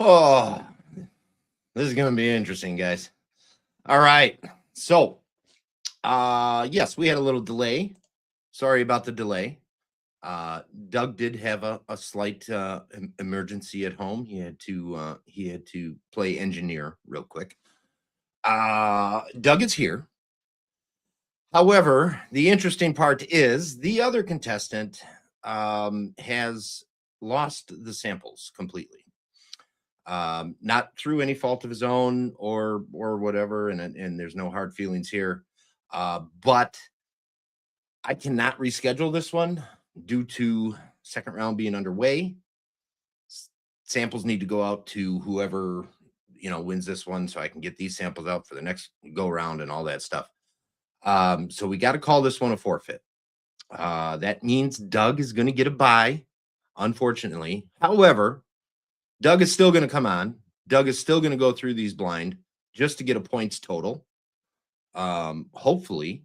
Oh, this is going to be interesting, guys. All right. So, yes, we had a little delay. Sorry about the delay. Doug did have a slight emergency at home. He had to play engineer real quick. Doug is here. However, the interesting part is the other contestant has lost the samples completely. Not through any fault of his own or whatever, and there's no hard feelings here. But I cannot reschedule this one due to second round being underway. Samples need to go out to whoever wins this one, so I can get these samples out for the next go round and all that stuff. So we got to call this one a forfeit. That means Doug is going to get a bye, unfortunately. However, Doug is still going to come on. Doug is still going to go through these blind just to get a points total. Hopefully,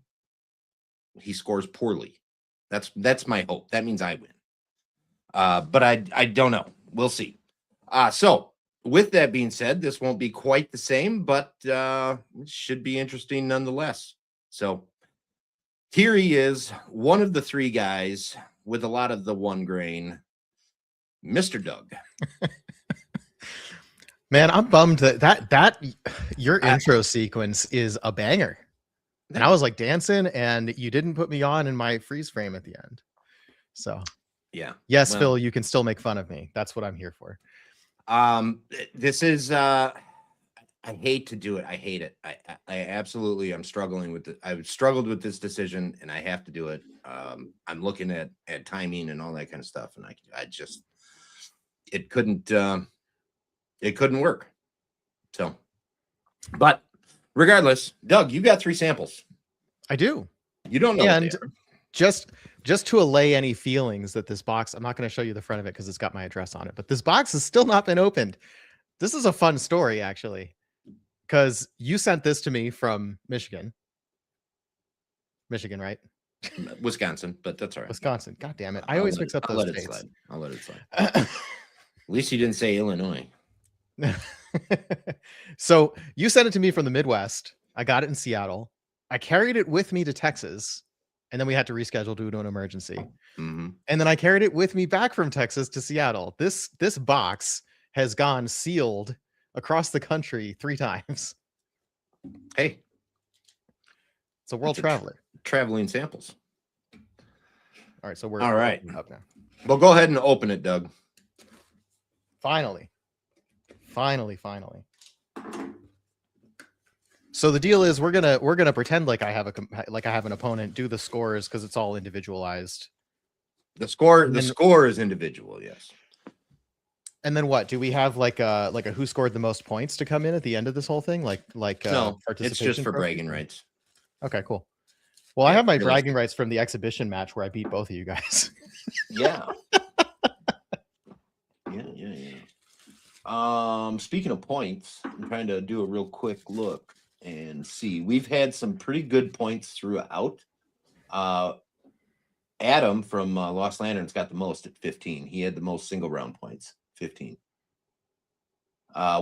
he scores poorly. That's my hope. That means I win. But I don't know. We'll see. So with that being said, this won't be quite the same, but it should be interesting nonetheless. So here he is, one of the three guys with a lot of the one grain, Mr. Doug. Man, I'm bummed that your intro sequence is a banger. And I was like dancing, and you didn't put me on in my freeze frame at the end. So yeah. Yes, well, Phil, you can still make fun of me. That's what I'm here for. This is I hate to do it. I hate it. I absolutely am struggling with it. I've struggled with this decision and I have to do it. I'm looking at timing and all that kind of stuff, and I just it couldn't work. So, but regardless, Doug, you got 3 samples. I do. You don't know. And just to allay any feelings that this box, I'm not going to show you the front of it because it's got my address on it, but this box has still not been opened. This is a fun story, actually, because you sent this to me from Michigan, right? Wisconsin, but that's all right. Wisconsin. God damn it. I always mix up those states. I'll let it slide. At least you didn't say Illinois. So you sent it to me from the Midwest. I got it in Seattle. I carried it with me to Texas, and then we had to reschedule due to an emergency. Mm-hmm. And then I carried it with me back from Texas to Seattle. This box has gone sealed across the country 3 times. Hey, it's a world traveler. Traveling samples. All right, so we're all right up now. Well, go ahead and open it, Doug. Finally. So the deal is we're gonna pretend like I have an opponent, do the scores because it's all individualized. The score is individual, yes. And then what? Do we have like a who scored the most points to come in at the end of this whole thing? No, it's just for bragging rights. Okay, cool. Well, yeah, I have my bragging rights from the exhibition match where I beat both of you guys. Yeah. Speaking of points, I'm trying to do a real quick look and see. We've had some pretty good points throughout. Adam from Lost Lanterns got the most at 15. He had the most single round points, 15.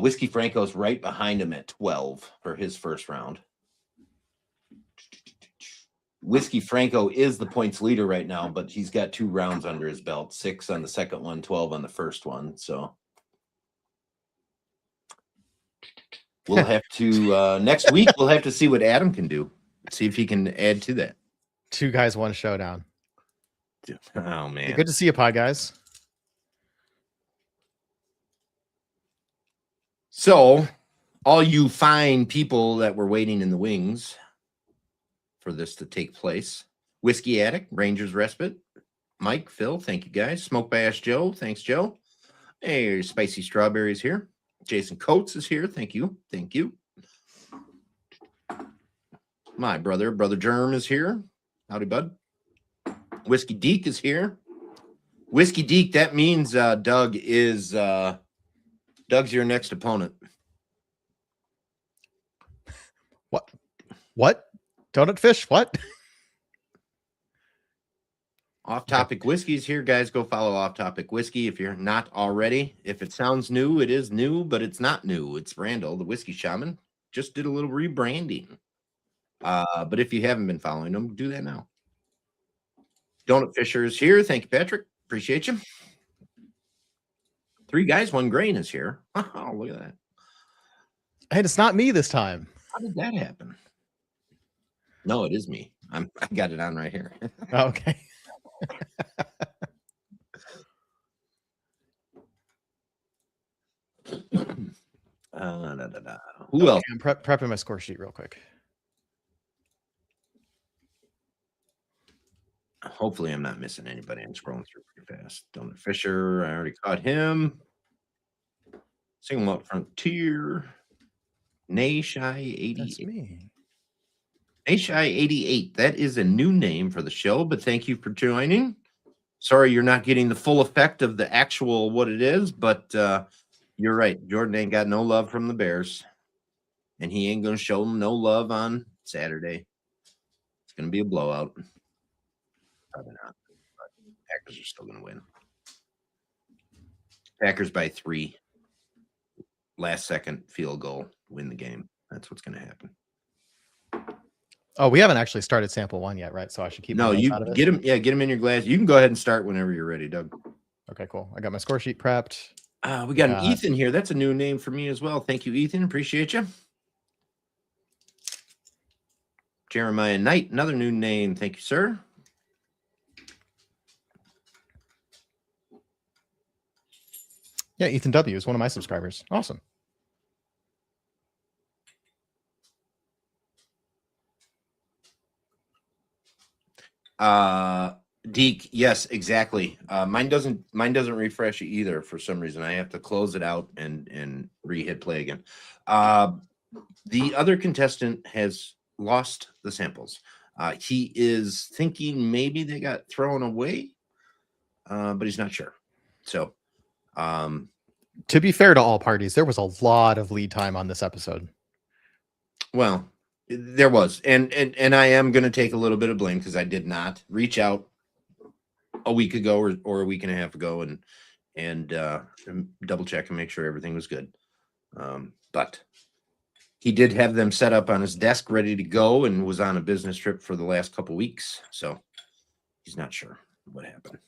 Whiskey Franco's right behind him at 12 for his first round. Whiskey Franco is the points leader right now, but he's got 2 rounds under his belt, 6 on the second one, 12 on the first one. So we'll have to next week we'll have to see what Adam can do. See if he can add to that. 2 guys, 1 showdown. Oh man. Good to see you, pod guys. So all you fine people that were waiting in the wings for this to take place. Whiskey Addict, Rangers Respite, Mike, Phil, thank you guys. Smoke Bash Joe, thanks Joe. Hey, Spicy Strawberries here. Jason Coates is here, thank you. My brother Germ is here. Howdy, bud. Whiskey Deke is here. Whiskey Deke, that means Doug's your next opponent. What? Donut fish? What? Off Topic Whiskey's here, guys. Go follow Off Topic Whiskey if you're not already. If it sounds new, it is new, but it's not new. It's Randall, the Whiskey Shaman. Just did a little rebranding. But if you haven't been following them, do that now. Donut Fisher is here. Thank you, Patrick. Appreciate you. 3 guys, 1 grain is here. Oh, look at that. And it's not me this time. How did that happen? No, it is me. I got it on right here. Okay. Who else? I'm prepping my score sheet real quick. Hopefully, I'm not missing anybody. I'm scrolling through pretty fast. Donut Fisher, I already caught him. Single Malt Frontier. Nashai 88. That's me. Nashai 88. That is a new name for the show, but thank you for joining. Sorry you're not getting the full effect of the actual what it is, but you're right. Jordan ain't got no love from the Bears, and he ain't going to show them no love on Saturday. It's going to be a blowout. Probably not. But Packers are still going to win. Packers by 3. Last second field goal, win the game. That's what's going to happen. Oh, we haven't actually started sample 1 yet, right? So I should keep. No, you get them. Yeah, get them in your glass. You can go ahead and start whenever you're ready, Doug. Okay, cool. I got my score sheet prepped. We got an Ethan here. That's a new name for me as well. Thank you, Ethan. Appreciate you. Jeremiah Knight, another new name. Thank you, sir. Yeah, Ethan W is one of my subscribers. Awesome. Deke, yes, exactly. Mine doesn't refresh either for some reason. I have to close it out and re-hit play again. The other contestant has lost the samples. He is thinking maybe they got thrown away, but he's not sure. So to be fair to all parties, there was a lot of lead time on this episode. Well, there was, and I am going to take a little bit of blame because I did not reach out a week ago or a week and a half ago and double check and make sure everything was good. But he did have them set up on his desk ready to go and was on a business trip for the last couple weeks, so he's not sure what happened.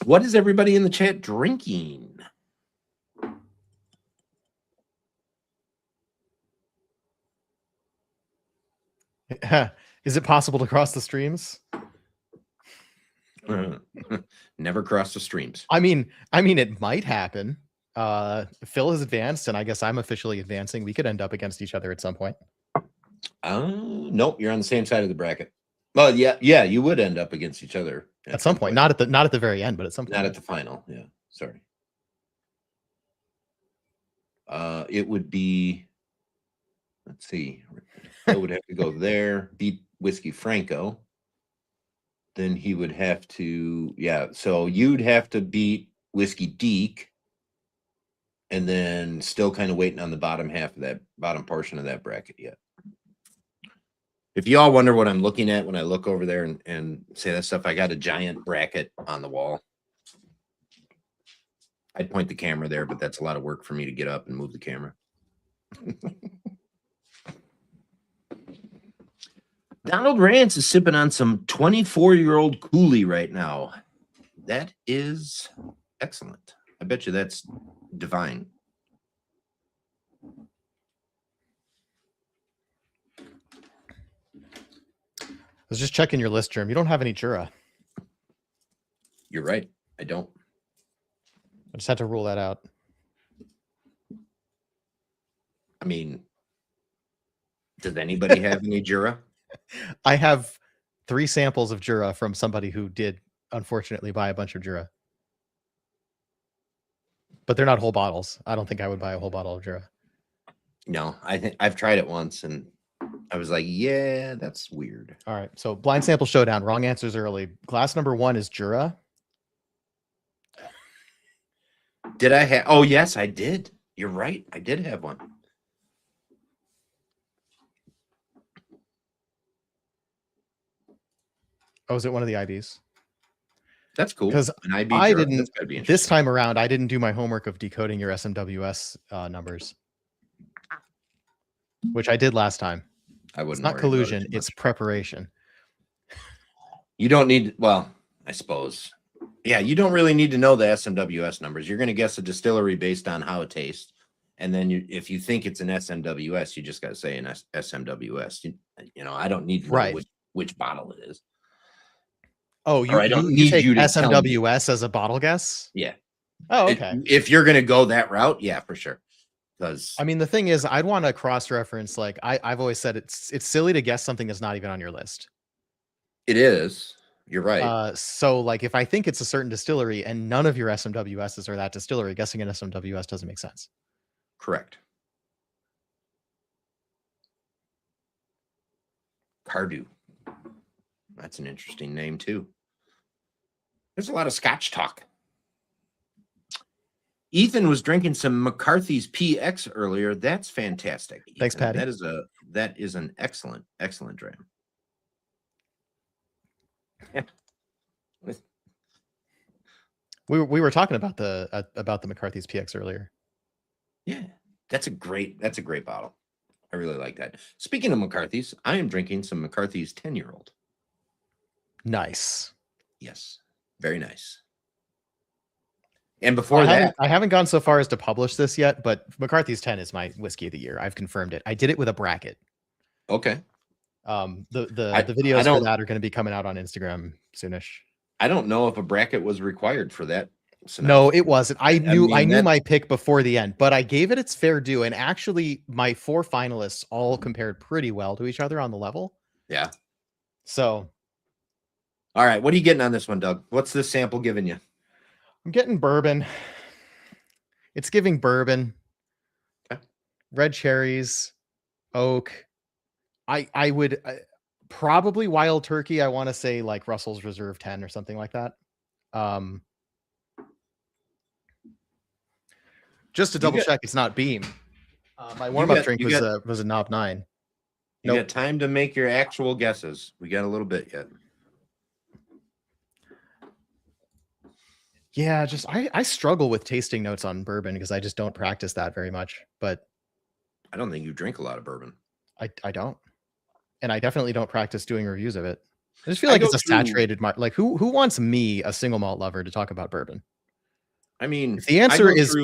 What is everybody in the chat drinking? Is it possible to cross the streams? Never cross the streams. I mean, it might happen. Phil is advanced, and I guess I'm officially advancing. We could end up against each other at some point. Nope, you're on the same side of the bracket. Well, yeah, you would end up against each other at some point. Not at the very end, but at some point. Not at the final. Yeah, sorry. It would be. Let's see. I would have to go there, beat Whiskey Franco. Then he would have to, so you'd have to beat Whiskey Deke, and then still kind of waiting on the bottom half of that bottom portion of that bracket yet. If you all wonder what I'm looking at when I look over there and say that stuff, I got a giant bracket on the wall. I'd point the camera there, but that's a lot of work for me to get up and move the camera. Donald Rance is sipping on some 24-year-old Cooley right now. That is excellent. I bet you that's divine. I was just checking your list, Germ. You don't have any Jura. You're right. I don't. I just had to rule that out. I mean, does anybody have any Jura? I have 3 samples of Jura from somebody who did, unfortunately, buy a bunch of Jura. But they're not whole bottles. I don't think I would buy a whole bottle of Jura. No, I think I've tried it once and I was like, yeah, that's weird. All right. So blind sample showdown. Wrong answers early. Glass number 1 is Jura. Did I have? Oh, yes, I did. You're right. I did have one. Oh, is it one of the IBs? That's cool. Because An IB I That's didn't gotta be this interesting. time around. I didn't do my homework of decoding your SMWS numbers, which I did last time. I It's wouldn't not worry about it collusion; too it's much. preparation. You don't need. Well, I suppose. Yeah, you don't really need to know the SMWS numbers. You're going to guess a distillery based on how it tastes, and then if you think it's an SMWS, you just got to say an SMWS. You know, I don't need to know Right. which bottle it is. Oh, Or you I don't you need take you to tell me. SMWS as a bottle guess? Yeah. Oh, okay. If you're going to go that route, yeah, for sure. Because I mean, the thing is, I'd want to cross-reference. Like I've always said, it's silly to guess something that's not even on your list. it is. You're right. So like if I think it's a certain distillery and none of your SMWSs are that distillery, guessing an SMWS doesn't make sense. Correct. Cardew. That's an interesting name too. There's a lot of Scotch talk. Ethan was drinking some McCarthy's PX earlier. That's fantastic. Ethan. Thanks, Patty. That is an excellent dram. Yeah. We were talking about the McCarthy's PX earlier. Yeah, that's a great bottle. I really like that. Speaking of McCarthy's, I am drinking some McCarthy's 10-year-old. Nice. Yes, very nice. And before I haven't gone so far as to publish this yet, but McCarthy's 10 is my whiskey of the year. I've confirmed it. I did it with a bracket. Okay. The videos for that are going to be coming out on Instagram soonish. I don't know if a bracket was required for that. No, it wasn't. I knew my pick before the end, but I gave it its fair due. And actually, my 4 finalists all compared pretty well to each other on the level. Yeah. So, all right, what are you getting on this one, Doug? What's this sample giving you? I'm getting bourbon. It's giving bourbon. Okay. Red cherries, oak. I would probably wild turkey. I want to say like Russell's Reserve 10 or something like that. Just to double check, it's not Beam. My warm-up drink was a Knob 9. You got time to make your actual guesses. We got a little bit yet. Yeah, just I struggle with tasting notes on bourbon because I just don't practice that very much. But I don't think you drink a lot of bourbon. I don't, and I definitely don't practice doing reviews of it. I just feel like it's a saturated market. Like who wants me, a single malt lover, to talk about bourbon? I mean, if the answer is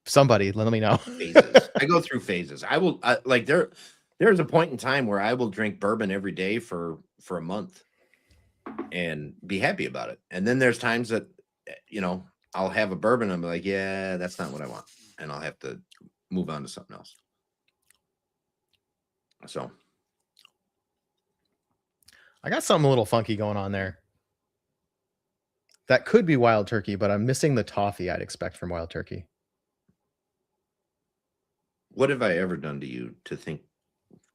somebody, let me know. Phases. I go through phases. I will like there's a point in time where I will drink bourbon every day for a month and be happy about it. And then there's times that I'll have a bourbon and I'm like, yeah, that's not what I want, and I'll have to move on to something else. So I got something a little funky going on there. That could be wild turkey, but I'm missing the toffee I'd expect from wild turkey. What have I ever done to you to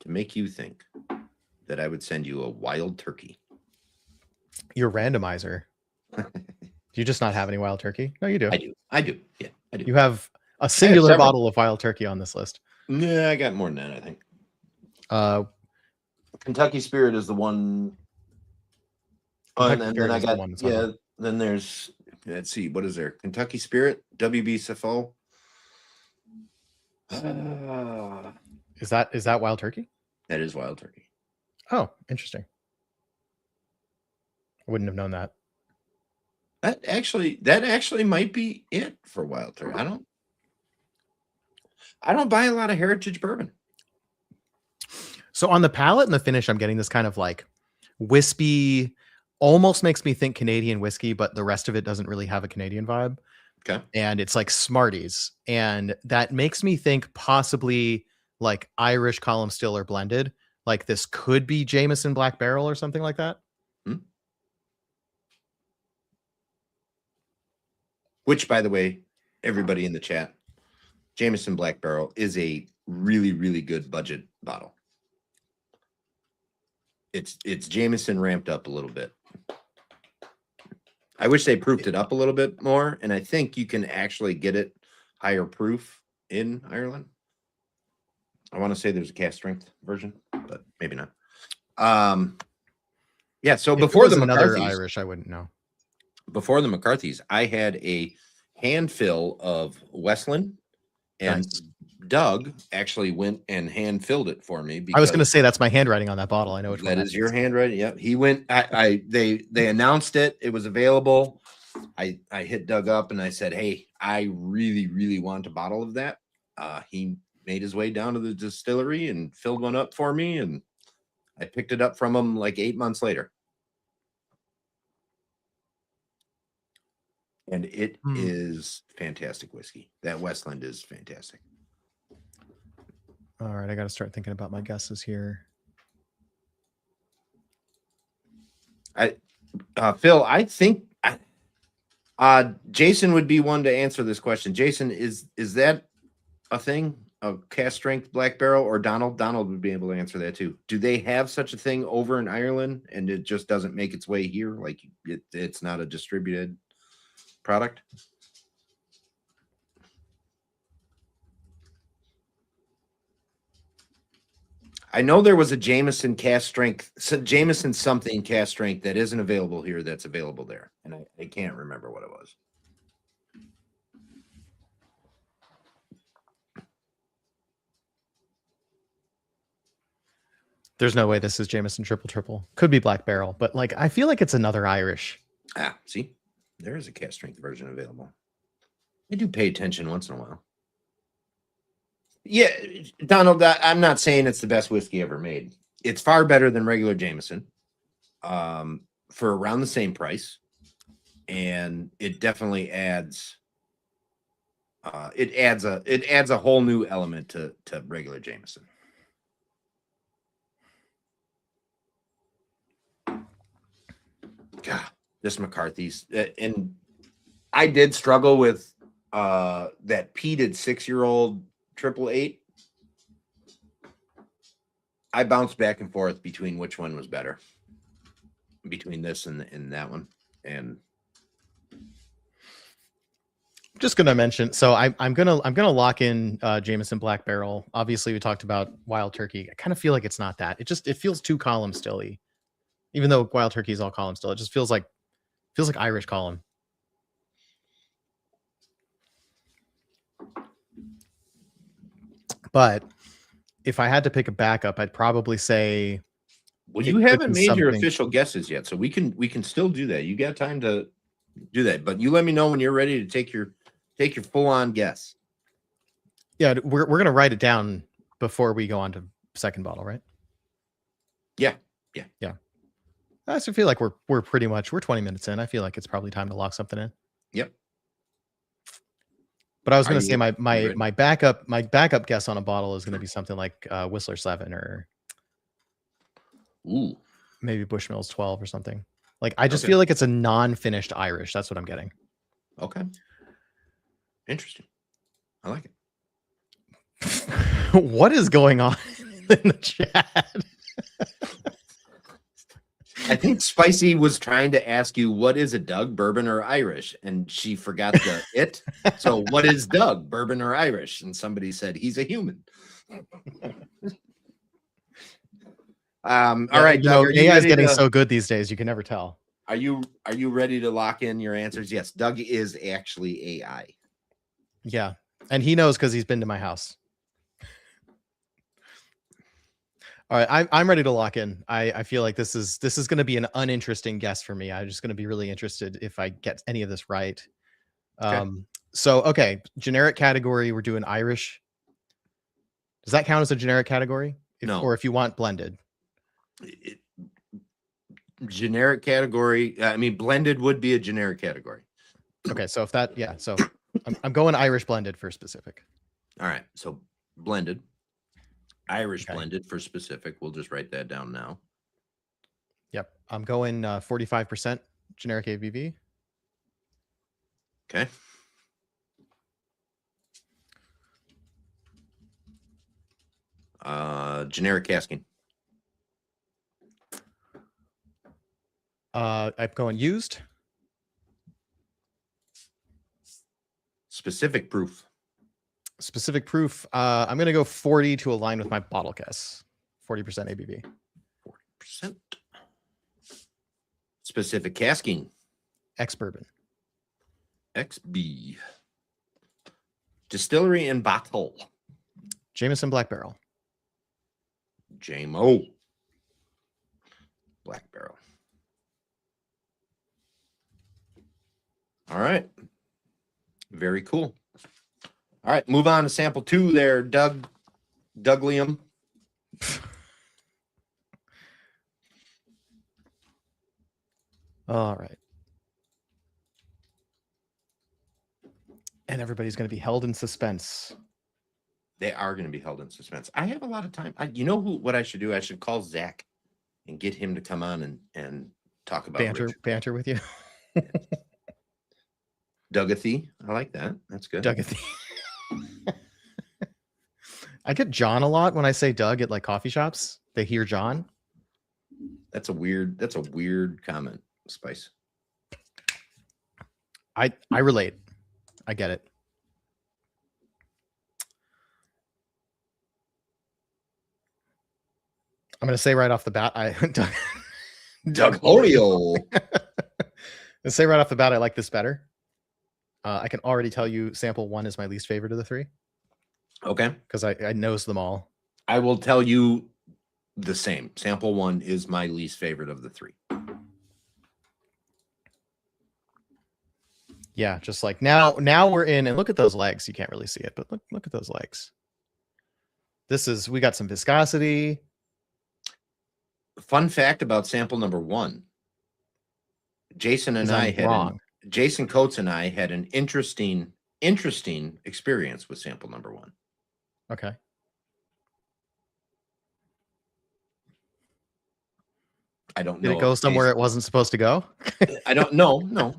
make you think that I would send you a wild turkey? Your randomizer. Do you just not have any wild turkey? No, you do. I do. Yeah, I do. You have a singular bottle of wild turkey on this list. Yeah, I got more than that, I think. Kentucky Spirit is the one. And then I got then there's, let's see, what is there? Kentucky Spirit, WB Safo. Is that wild turkey? That is wild turkey. Oh, interesting. I wouldn't have known that. That actually might be it for wild turkey. I don't buy a lot of heritage bourbon. So on the palate and the finish, I'm getting this kind of like wispy, almost makes me think Canadian whiskey, but the rest of it doesn't really have a Canadian vibe. Okay. And it's like Smarties. And that makes me think possibly like Irish column still or blended. Like this could be Jameson Black Barrel or something like that. Which, by the way, everybody in the chat, Jameson Black Barrel is a really, really good budget bottle. It's Jameson ramped up a little bit. I wish they proofed it up a little bit more, and I think you can actually get it higher proof in Ireland. I want to say there's a cast strength version, but maybe not. Yeah. So If it before was the another McCarthy's, Irish, I wouldn't know. before the McCarthy's, I had a handfill of Westland, and Nice. Doug actually went and hand filled it for me I was going to because say that's my handwriting on that bottle. I know which one that is your handwriting. Yep. He went. They announced it. It was available. I hit Doug up and I said, "Hey, I really want a bottle of that." He made his way down to the distillery and filled one up for me, and I picked it up from him like 8 months later. And it is fantastic whiskey. That Westland is fantastic. All right, I got to start thinking about my guesses here. Phil, I think Jason would be one to answer this question. Jason, is that a thing? A cast strength black barrel, or Donald? Donald would be able to answer that too. Do they have such a thing over in Ireland and it just doesn't make its way here? Like it's not a distributed product? I know there was a Jameson cast strength, Jameson something cast strength that isn't available here that's available there. And I can't remember what it was. There's no way this is Jameson triple. Could be Black Barrel, but like I feel like it's another Irish. See, there is a cast strength version available. I do pay attention once in a while. Yeah, Donald, I'm not saying it's the best whiskey ever made. It's far better than regular Jameson, for around the same price, and it definitely adds. It adds a whole new element to regular Jameson. God, this McCarthy's, and I did struggle with that peated 6-year-old 888. I bounced back and forth between which one was better, between this and that one. And I'm just gonna mention, so I'm gonna lock in Jameson Black Barrel. Obviously, we talked about Wild Turkey. I kind of feel like it's not that. It feels too column stilly, even though Wild Turkey is all column still. It just feels like Irish column. But if I had to pick a backup, I'd probably say. Well, you haven't made your official guesses yet, so we can still do that. You got time to do that, but you let me know when you're ready to take your full on guess. Yeah, we're gonna write it down before we go on to second bottle, right? Yeah. I also feel like we're pretty much 20 minutes in. I feel like it's probably time to lock something in. Yep. But I was going to say my backup guess on a bottle is going to be something like Whistler 7 or maybe Bushmills 12 or something. Like I just feel like it's a non-finished Irish. That's what I'm getting. Okay. Interesting. I like it. What is going on in the chat? I think Spicy was trying to ask you, what is a Doug, bourbon or Irish? And she forgot the it. So what is Doug, bourbon or Irish? And somebody said he's a human. All right, Doug, AI is getting so good these days, you can never tell. Are you ready to lock in your answers? Yes, Doug is actually AI. Yeah, and he knows because he's been to my house. All right, I'm ready to lock in. I feel like this is going to be an uninteresting guess for me. I'm just going to be really interested if I get any of this right. Okay, generic category. We're doing Irish. Does that count as a generic category? No. Or if you want blended. Generic category. I mean, blended would be a generic category. Okay, so if that, yeah. So I'm going Irish blended for specific. All right, so blended. Irish blended for specific. We'll just write that down now. Yep. I'm going 45% generic ABV. Okay. Generic casking. I'm going used. Specific proof. Specific proof. I'm going to go 40 to align with my bottle guess. 40% ABV. 40%. Specific casking. Ex-bourbon. XB. Distillery and bottle. Jameson Black Barrel. JMO. Black Barrel. All right. Very cool. All right, move on to sample 2 there, Douglium. All right. And everybody's going to be held in suspense. They are going to be held in suspense. I have a lot of time. You know what I should do? I should call Zach and get him to come on and talk about banter with you. Dougathy. I like that. That's good. Dougathy. I get John a lot when I say Doug at like coffee shops. They hear John. That's a weird comment, Spice. I relate. I get it. I'm going to say right off the bat, Doug Holio. Let's say right off the bat, I like this better. I can already tell you sample 1 is my least favorite of the 3. Okay. Because I knows them all. I will tell you the same. Sample 1 is my least favorite of the 3. Yeah, just like now we're in, and look at those legs. You can't really see it, but look at those legs. We got some viscosity. Fun fact about sample number 1. Jason Coates and I had an interesting experience with sample number 1. Okay. I don't know. Did it go somewhere it wasn't supposed to go? I don't know. No.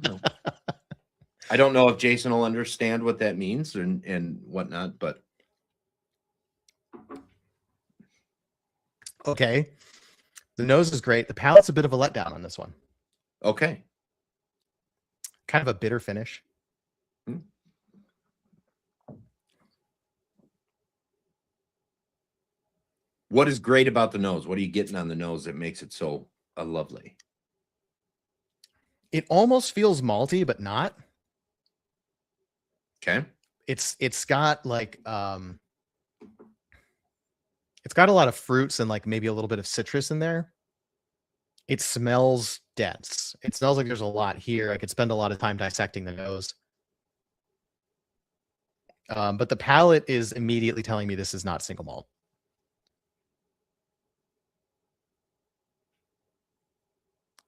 I don't know if Jason will understand what that means and whatnot, but okay. The nose is great. The palate's a bit of a letdown on this one. Okay. Kind of a bitter finish. What is great about the nose? What are you getting on the nose that makes it so lovely? It almost feels malty, but not. Okay. It's got like it's got a lot of fruits and like maybe a little bit of citrus in there. It smells dense. It smells like there's a lot here. I could spend a lot of time dissecting the nose. But the palate is immediately telling me this is not single malt.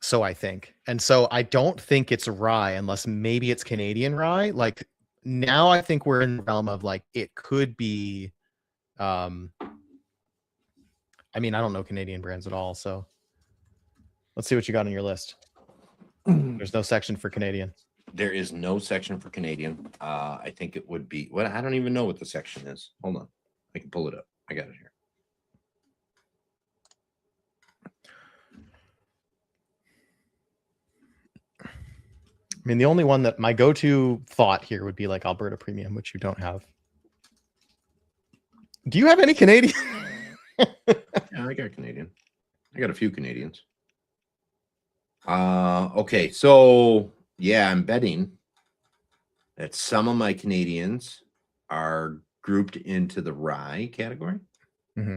So I think. And so I don't think it's rye unless maybe it's Canadian rye. Like now I think we're in the realm of like it could be I mean, I don't know Canadian brands at all, so let's see what you got on your list. There's no section for Canadian. There is no section for Canadian. I think it would be I don't even know what the section is. Hold on. I can pull it up. I got it here. I mean, the only one that my go-to thought here would be like Alberta Premium, which you don't have. Do you have any Canadian? Yeah, I got Canadian. I got a few Canadians. Okay, so yeah, I'm betting that some of my Canadians are grouped into the rye category. Mm-hmm.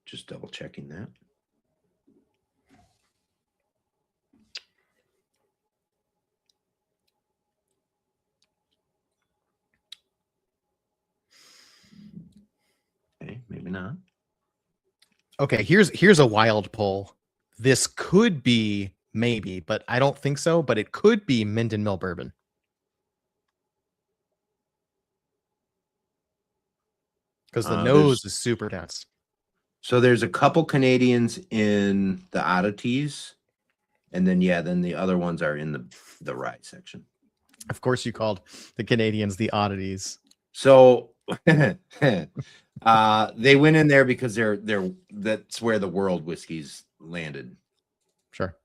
Just double checking that. Okay, maybe not. Okay, here's a wild pull. This could be maybe, but I don't think so. But it could be Minden Mill bourbon. Because the nose is super dense. So there's a couple Canadians in the oddities. And then, yeah, then the other ones are in the rye section. Of course, you called the Canadians the oddities. So they went in there because that's where the world whiskeys landed. Sure.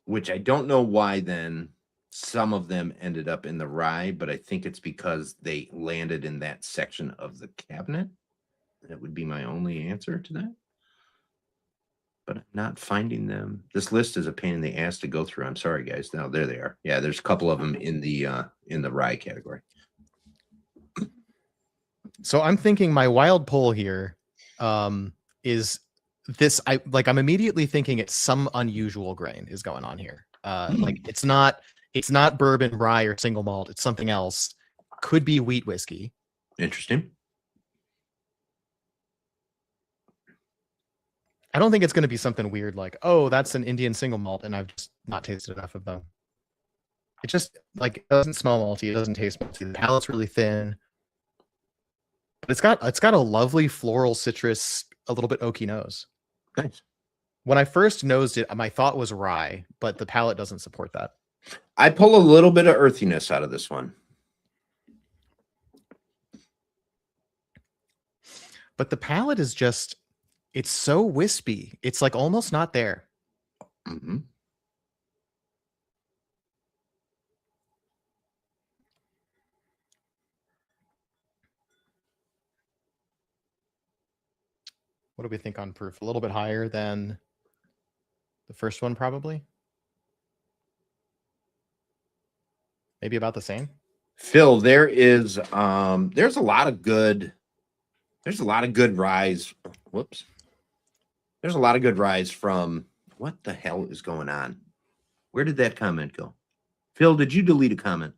Which I don't know why then some of them ended up in the rye, but I think it's because they landed in that section of the cabinet. That would be my only answer to that. but I'm not finding them. This list is a pain in the ass to go through. I'm sorry, guys. Now there they are. Yeah, there's a couple of them in the rye category. So I'm thinking my wild poll here is this. I'm immediately thinking it's some unusual grain is going on here. Like it's not bourbon, rye, or single malt. It's something else. Could be wheat whiskey. Interesting. I don't think it's going to be something weird like, oh, that's an Indian single malt, and I've just not tasted enough of them. It just like it doesn't smell malty. It doesn't taste malty. The palate's really thin. But it's got a lovely floral citrus, a little bit oaky nose. Nice. When I first nosed it, my thought was rye, but the palate doesn't support that. I pull a little bit of earthiness out of this one. But the palate is just, it's so wispy. It's like almost not there. Mm-hmm. What do we think on proof? A little bit higher than the first one, probably. Maybe about the same. Phil, there's a lot of good ryes. Whoops. There's a lot of good ryes from, what the hell is going on? Where did that comment go? Phil, did you delete a comment?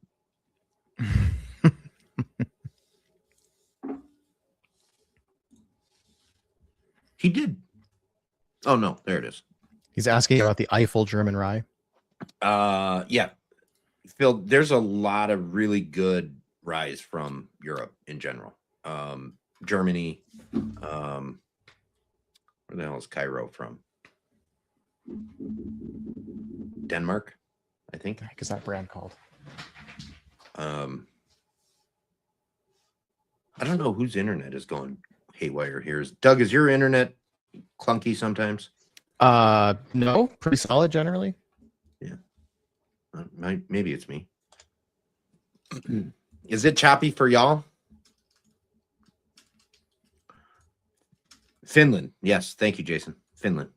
He did. Oh no, there it is. He's asking about the Eiffel German rye. Yeah. Phil, there's a lot of really good ryes from Europe in general. Germany. Where the hell is Cairo from? Denmark, I think. What the heck is that brand called? I don't know whose internet is going haywire here. Doug, is your internet clunky sometimes? No, pretty solid generally. Yeah. Maybe it's me. Is it choppy for y'all? Finland. Yes. Thank you, Jason. Finland.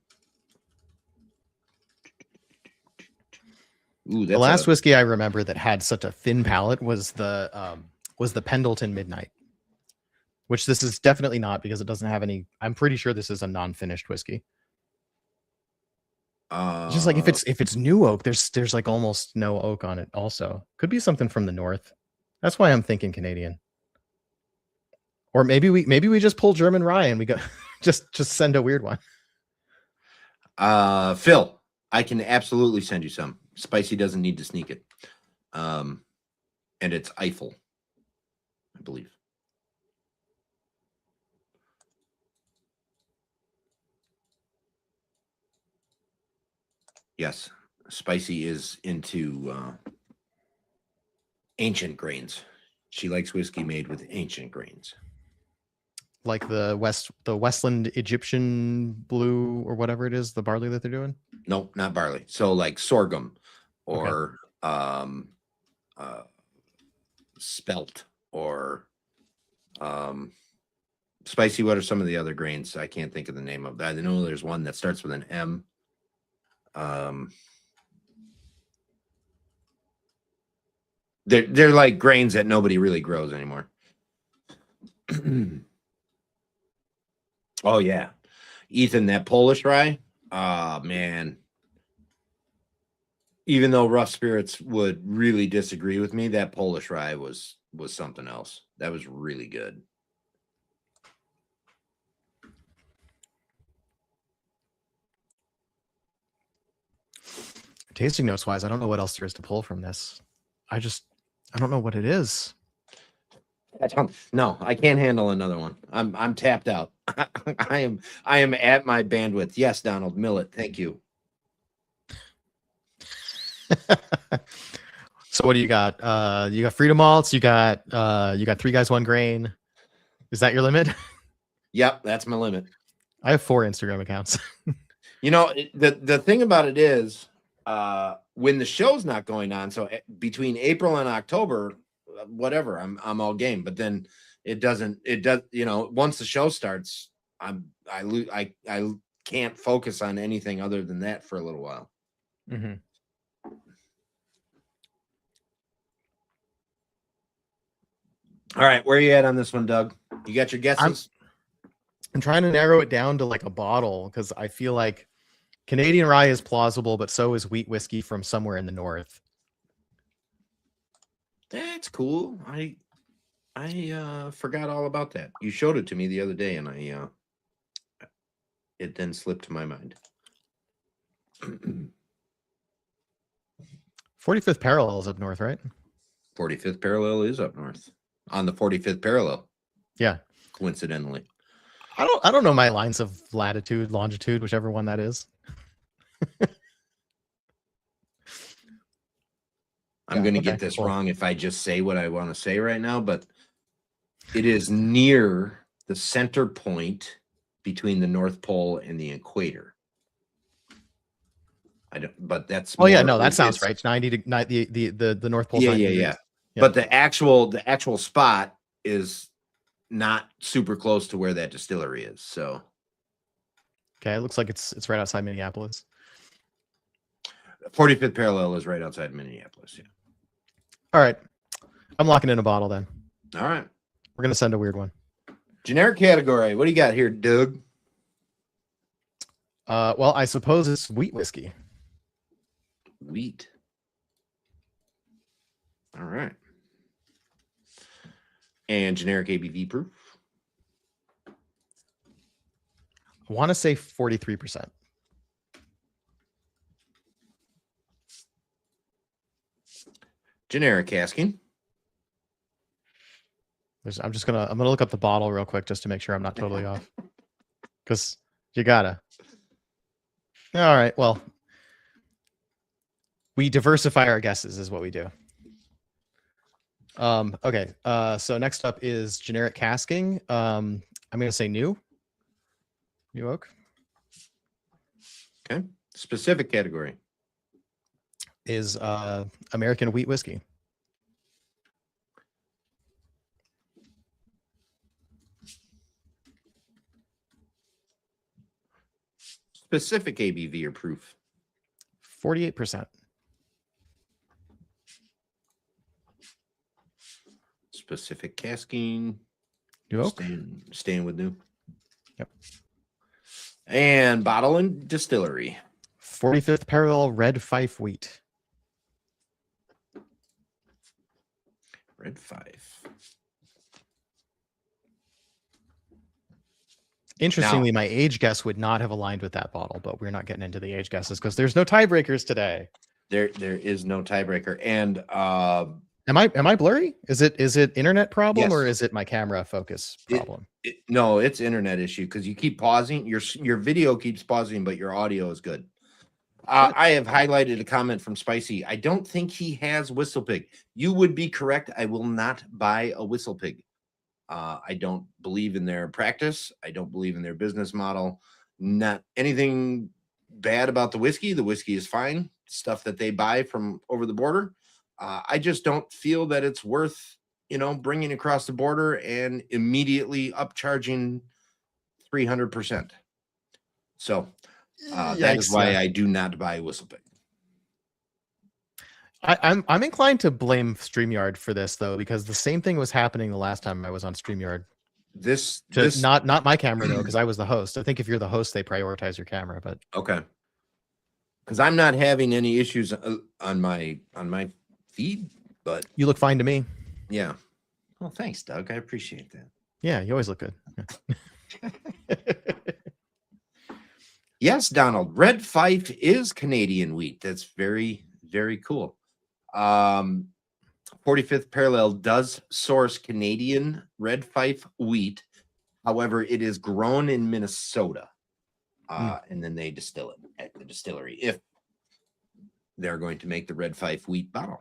Ooh, The last whiskey I remember that had such a thin palate was the Pendleton Midnight, which this is definitely not because it doesn't have any. I'm pretty sure this is a non-finished whiskey. Just like if it's new oak, there's like almost no oak on it. Also, could be something from the north. That's why I'm thinking Canadian. Or maybe we just pull German rye and we go just send a weird one. Phil, I can absolutely send you some. Spicy doesn't need to sneak it. And it's Eiffel, I believe. Yes, Spicy is into ancient grains. She likes whiskey made with ancient grains. Like the Westland Egyptian blue or whatever it is, the barley that they're doing? No, not barley. So like sorghum or spelt or spicy. What are some of the other grains? I can't think of the name of that. I know there's one that starts with an M. They're like grains that nobody really grows anymore. Oh yeah, Ethan, that Polish rye. Man. Even though Rough Spirits would really disagree with me, that Polish rye was something else. That was really good. Tasting notes wise, I don't know what else there is to pull from this. I don't know what it is. No, I can't handle another one. I'm tapped out. I am at my bandwidth. Yes, Donald Millet. Thank you. So what do you got? You got Freedom Malts. You got 3 Guys 1 Grain. Is that your limit? Yep, that's my limit. I have 4 Instagram accounts. You know, the thing about it is, when the show's not going on, so between April and October, whatever, I'm all game. But then it does, you know, once the show starts, I can't focus on anything other than that for a little while. Mm-hmm. All right, where are you at on this one, Doug? You got your guesses? I'm trying to narrow it down to like a bottle because I feel like Canadian rye is plausible, but so is wheat whiskey from somewhere in the north. That's cool. I forgot all about that. You showed it to me the other day, and it then slipped my mind. 45th parallel is up north, right? 45th parallel is up north on the 45th parallel. Yeah, coincidentally. I don't know my lines of latitude, longitude, whichever one that is. I'm going to get this wrong if I just say what I want to say right now, but it is near the center point between the North Pole and the equator. I don't, but that's yeah, no, that sounds right. 90 to the North Pole. Yeah. But the actual spot is not super close to where that distillery is. So okay, it looks like it's right outside Minneapolis. 45th parallel is right outside Minneapolis. Yeah. All right, I'm locking in a bottle then. All right, we're gonna send a weird one. Generic category. What do you got here, Doug? Well, I suppose it's wheat whiskey. Wheat. All right. And generic ABV proof? I want to say 43%. Generic casking. I'm gonna look up the bottle real quick just to make sure I'm not totally off. Because you gotta. All right, well. We diversify our guesses is what we do. Okay. So next up is generic casking. I'm gonna say new oak. Okay. Specific category is American wheat whiskey. Specific ABV or proof? 48%. Specific casking. New oak. Staying with new. Yep. And bottle and distillery. 45th parallel red fife wheat. Red fife. Interestingly, my age guess would not have aligned with that bottle, but we're not getting into the age guesses because there's no tiebreakers today. There is no tiebreaker. And am I blurry? Is it internet problem, yes. Or is it my camera focus problem? No, it's internet issue because you keep pausing. Your video keeps pausing, but your audio is good. I have highlighted a comment from Spicy. I don't think he has Whistle Pig. You would be correct. I will not buy a Whistle Pig. I don't believe in their practice. I don't believe in their business model. Not anything bad about the whiskey. The whiskey is fine. Stuff that they buy from over the border. I just don't feel that it's worth, bringing across the border and immediately upcharging 300%. So that is why I do not buy Whistle Pig. I'm inclined to blame StreamYard for this though, because the same thing was happening the last time I was on StreamYard. Not my camera though, because I was the host. I think if you're the host, they prioritize your camera. But okay, because I'm not having any issues on my feed. But you look fine to me. Yeah. Well, thanks, Doug. I appreciate that. Yeah, you always look good. Yeah. Yes, Donald. Red Fife is Canadian wheat. That's very, very cool. 45th Parallel does source Canadian Red Fife wheat. However, it is grown in Minnesota. And then they distill it at the distillery if they're going to make the Red Fife wheat bottle.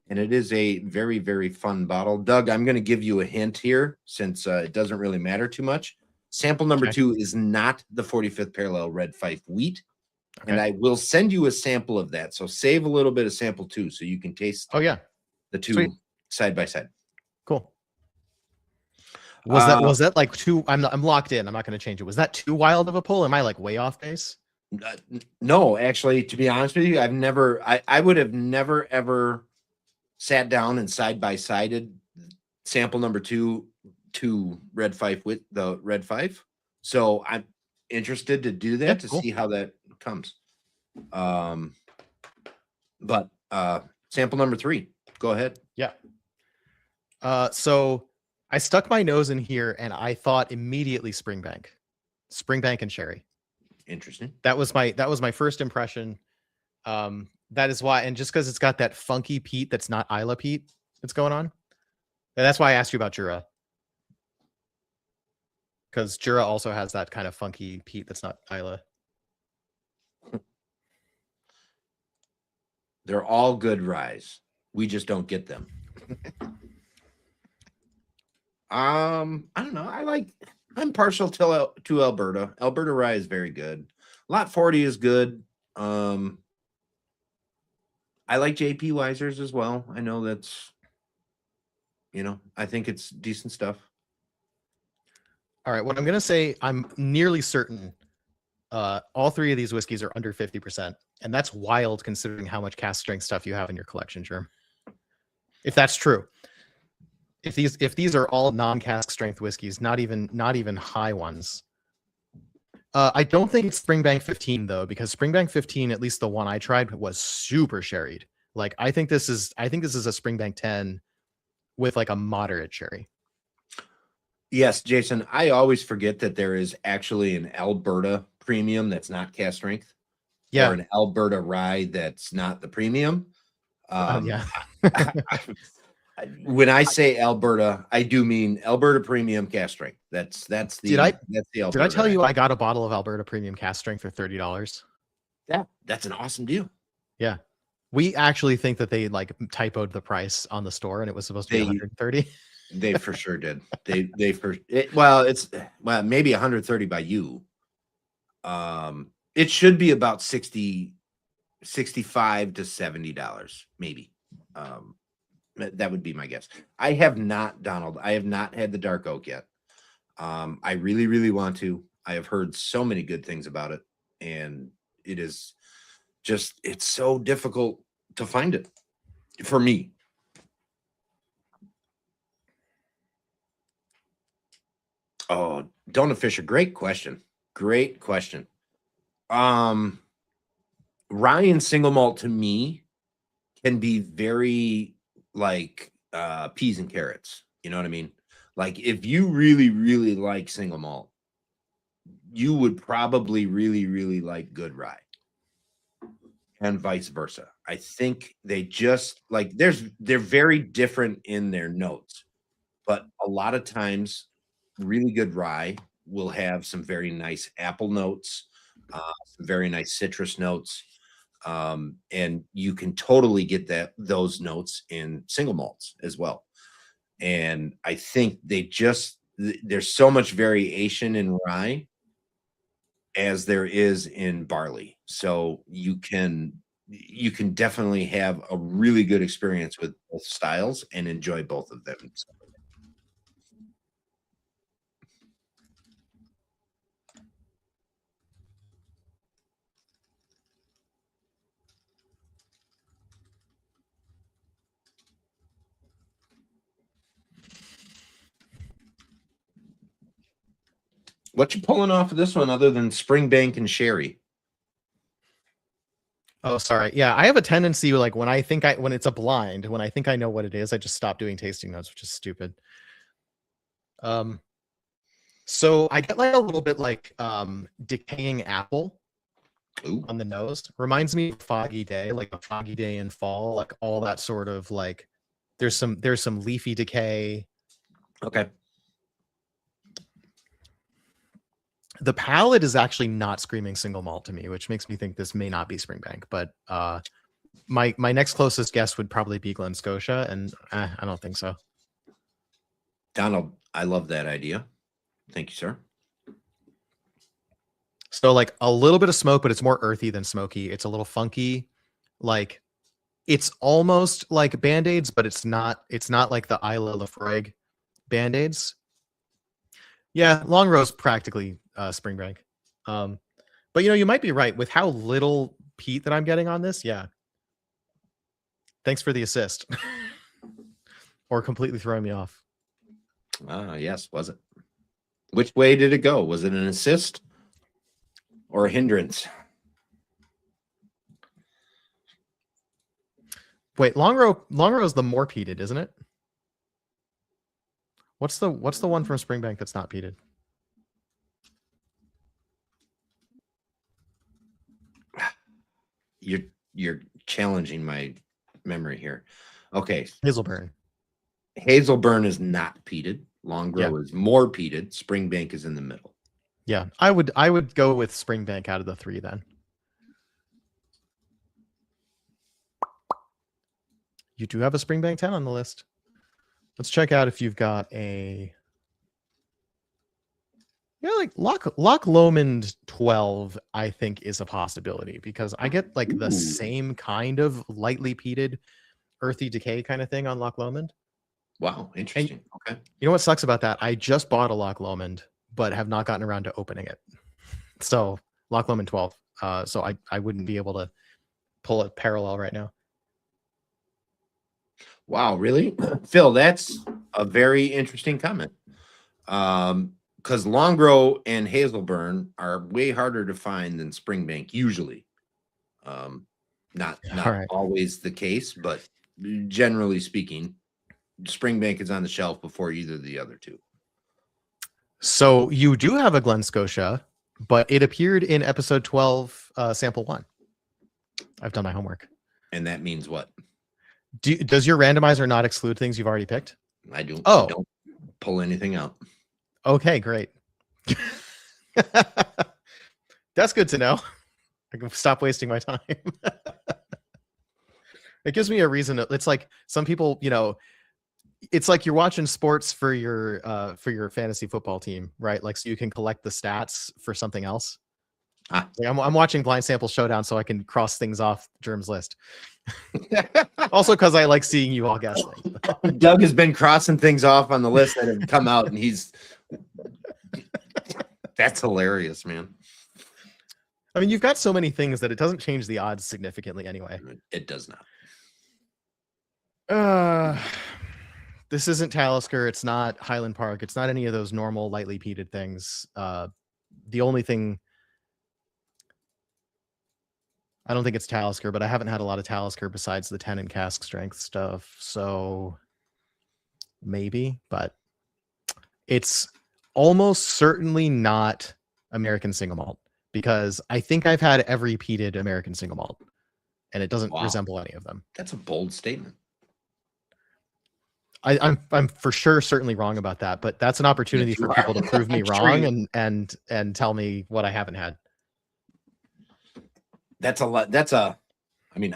And it is a very, very fun bottle. Doug, I'm going to give you a hint here since it doesn't really matter too much. Sample number 2 is not the 45th Parallel Red Fife wheat. Okay. And I will send you a sample of that. So save a little bit of sample 2 so you can taste the two side by side. Cool. Was that like too? I'm locked in. I'm not going to change it. Was that too wild of a pull? Am I like way off base? No, actually, to be honest with you, I would have never ever sat down and side by sided sample number two to Red Fife with the Red Fife. So I'm interested to do that to Cool. see how that comes. But sample number 3, go ahead. Yeah. So I stuck my nose in here and I thought immediately Springbank and Sherry. Interesting. That was my first impression. That is why, and just because it's got that funky peat that's not Isla peat that's going on. And that's why I asked you about Jura. Because Jura also has that kind of funky peat that's not Isla. They're all good ryes. We just don't get them. I don't know. I'm partial to Alberta. Alberta rye is very good. Lot 40 is good. I like JP Weisers as well. I know that's, I think it's decent stuff. All right, what I'm going to say, I'm nearly certain all 3 of these whiskeys are under 50%. And that's wild considering how much cask strength stuff you have in your collection, Germ. If that's true. If these are all non-cask strength whiskeys, not even high ones. I don't think it's Springbank 15 though, because Springbank 15, at least the one I tried, was super sherried. Like I think this is a Springbank 10 with like a moderate sherry. Yes, Jason, I always forget that there is actually an Alberta premium that's not cask strength. Yeah. Or an Alberta rye that's not the premium. Yeah. When I say Alberta, I do mean Alberta premium cask strength. That's the Alberta. Did I tell you I got a bottle of Alberta premium cask strength for $30? Yeah, that's an awesome deal. Yeah. We actually think that they like typoed the price on the store and it was supposed to be 130. They for sure did. It's maybe 130 by you. It should be about $65 to $70, maybe. That would be my guess. I have not had the dark oak yet. I really, really want to. I have heard so many good things about it, and it is just, it's so difficult to find it for me. Oh, Donna Fisher, great question. Great question. Rye and single malt to me can be very like peas and carrots. You know what I mean? Like if you really, really like single malt, you would probably really, really like good rye. And vice versa. I think they just like they're very different in their notes, but a lot of times really good rye will have some very nice apple notes, some very nice citrus notes. And you can totally get those notes in single malts as well. And I think there's so much variation in rye as there is in barley. So you can definitely have a really good experience with both styles and enjoy both of them. What you pulling off of this one other than Springbank and Sherry? Oh, sorry. Yeah, I have a tendency like when it's a blind, when I think I know what it is, I just stop doing tasting notes, which is stupid. So I get like a little bit like decaying apple. Ooh. On the nose. Reminds me of foggy day, like a foggy day in fall, like all that sort of like there's some leafy decay. Okay. The palate is actually not screaming single malt to me, which makes me think this may not be Springbank. But my next closest guess would probably be Glen Scotia, and I don't think so. Donald, I love that idea. Thank you, sir. So like a little bit of smoke, but it's more earthy than smoky. It's a little funky. Like it's almost like Band-Aids, but it's not like the Isla Lafroig Band-Aids. Yeah, long row's practically Springbank. But you might be right with how little peat that I'm getting on this. Yeah. Thanks for the assist. Or completely throwing me off. Yes, was it? Which way did it go? Was it an assist or a hindrance? Wait, long row is the more peated, isn't it? What's the one from Springbank that's not peated? You're challenging my memory here. Okay. Hazelburn. Hazelburn is not peated. Long Grow is more peated. Springbank is in the middle. Yeah, I would go with Springbank out of the three then. You do have a Springbank 10 on the list. Let's check out if you've got a like Loch Lomond 12, I think is a possibility because I get like the same kind of lightly peated earthy decay kind of thing on Loch Lomond. Wow, interesting. Okay. You know what sucks about that? I just bought a Loch Lomond, but have not gotten around to opening it. So Loch Lomond 12. So I wouldn't be able to pull it parallel right now. Wow, really? Phil, that's a very interesting comment. Because Long Grow and Hazelburn are way harder to find than Springbank usually. Not always the case, but generally speaking, Springbank is on the shelf before either of the other two. So you do have a Glen Scotia, but it appeared in episode 12, sample 1. I've done my homework. And that means what? Does your randomizer not exclude things you've already picked? I don't. Oh. I don't pull anything out. Okay, great. That's good to know. I can stop wasting my time. It gives me a reason. It's like some people, it's like you're watching sports for your fantasy football team, right? Like so you can collect the stats for something else. Like I'm watching blind sample Showdown so I can cross things off Germ's list. Also because I like seeing you all guess things. Doug has been crossing things off on the list that have come out, and that's hilarious, man. I mean, you've got so many things that it doesn't change the odds significantly anyway. It does not. This isn't Talisker. It's not Highland Park. It's not any of those normal lightly peated things. The only thing, I don't think it's Talisker, but I haven't had a lot of Talisker besides the 10 and cask strength stuff. So maybe, but it's almost certainly not American single malt because I think I've had every peated American single malt and it doesn't resemble any of them. That's a bold statement. I'm for sure certainly wrong about that, but that's an opportunity for people to prove me wrong and tell me what I haven't had. That's a lot. I mean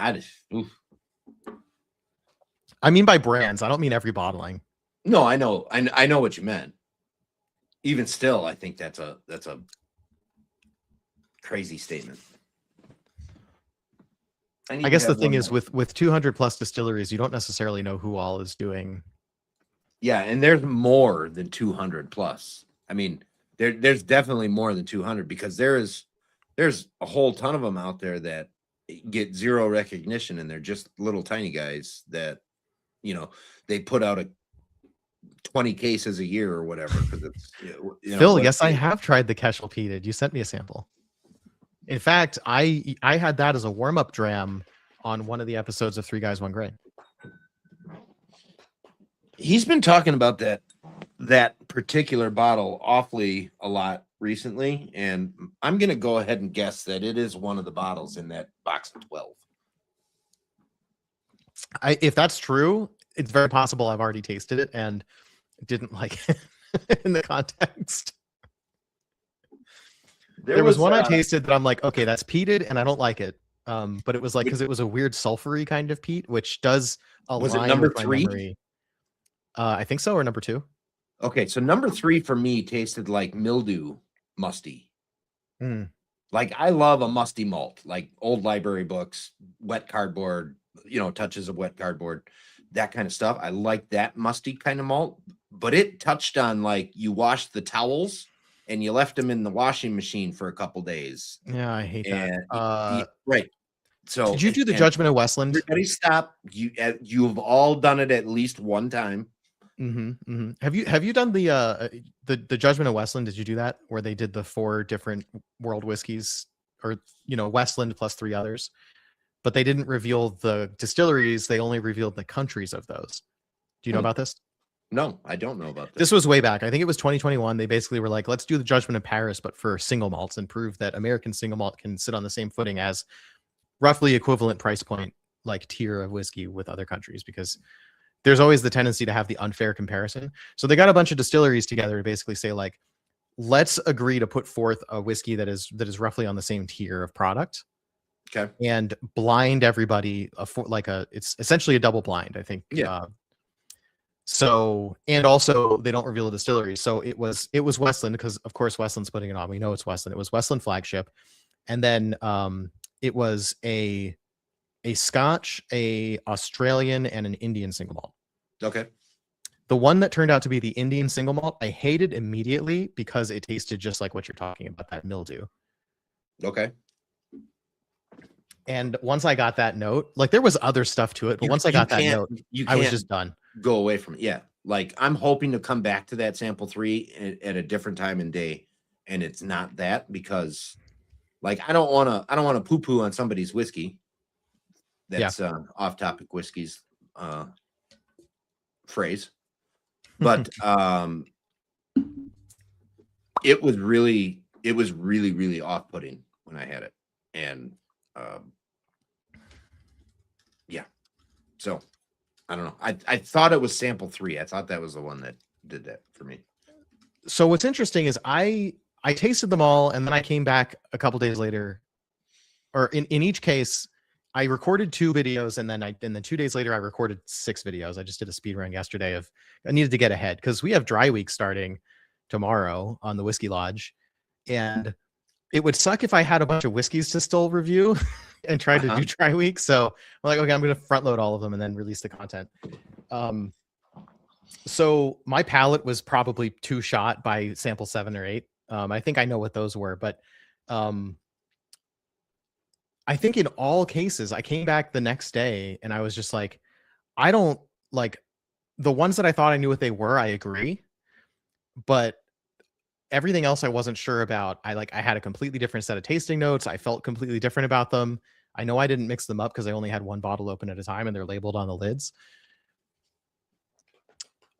by brands. I don't mean every bottling. No, I know. I know what you meant. Even still, I think that's a crazy statement. I guess the thing is with 200 plus distilleries, you don't necessarily know who all is doing. Yeah, and there's more than 200 plus. I mean, there's definitely more than 200 because there's a whole ton of them out there that get zero recognition, and they're just little tiny guys that they put out 20 cases a year or whatever. Phil, yes, I have tried the Keschel peated. You sent me a sample. In fact, I had that as a warm-up dram on one of the episodes of Three Guys, One Grain. He's been talking about that particular bottle awfully a lot recently, and I'm going to go ahead and guess that it is one of the bottles in that box of 12. If that's true, it's very possible I've already tasted it and didn't like it in the context. There was one I tasted that I'm like, okay, that's peated and I don't like it. But it was like because it was a weird sulfury kind of peat, which does align was it number with my 3? memory. I think so, or number 2. Okay, so number 3 for me tasted like mildew musty. Like I love a musty malt, like old library books, wet cardboard, touches of wet cardboard, that kind of stuff. I like that musty kind of malt, but it touched on like you washed the towels and you left them in the washing machine for a couple days. Yeah, I hate that. And right. So did you do the and Judgment of Westland? everybody stop. You've all done it at least one time. Have you done the Judgment of Westland? Did you do that where they did the 4 different world whiskeys, or Westland plus 3 others, but they didn't reveal the distilleries, they only revealed the countries of those. Do you know about this? No, I don't know about this. This was way back. I think it was 2021. They basically were like, let's do the Judgment of Paris, but for single malts, and prove that American single malt can sit on the same footing as roughly equivalent price point, like tier of whiskey with other countries, because there's always the tendency to have the unfair comparison. So they got a bunch of distilleries together to basically say, like, let's agree to put forth a whiskey that is roughly on the same tier of product. Okay. And blind everybody it's essentially a double blind, I think. Yeah. So, and also they don't reveal the distillery. So it was Westland, because of course Westland's putting it on. We know it's Westland. It was Westland flagship. And then it was a Scotch, a Australian, and an Indian single malt. Okay. The one that turned out to be the Indian single malt, I hated immediately because it tasted just like what you're talking about, that mildew. Okay. And once I got that note, like there was other stuff to it, but once I got that note, I was just done. Go away from it. Yeah. Like I'm hoping to come back to that sample 3 at a different time and day. And it's not that, because like, I don't want to poo poo on somebody's whiskey. That's off topic whiskeys phrase. But it was really off putting when I had it. And yeah. So I don't know. I thought it was sample 3. I thought that was the one that did that for me. So what's interesting is I tasted them all, and then I came back a couple days later, or in each case, I recorded 2 videos, and then 2 days later I recorded 6 videos. I just did a speed run yesterday I needed to get ahead because we have dry week starting tomorrow on the Whiskey Lodge, and it would suck if I had a bunch of whiskeys to still review and try to do dry week. So I'm like, okay, I'm going to front load all of them and then release the content. So my palate was probably 2 shot by sample 7 or 8. I think I know what those were, but I think in all cases, I came back the next day and I was just like, I don't like the ones that I thought I knew what they were. I agree, but everything else I wasn't sure about. I had a completely different set of tasting notes. I felt completely different about them. I know I didn't mix them up because I only had 1 bottle open at a time and they're labeled on the lids.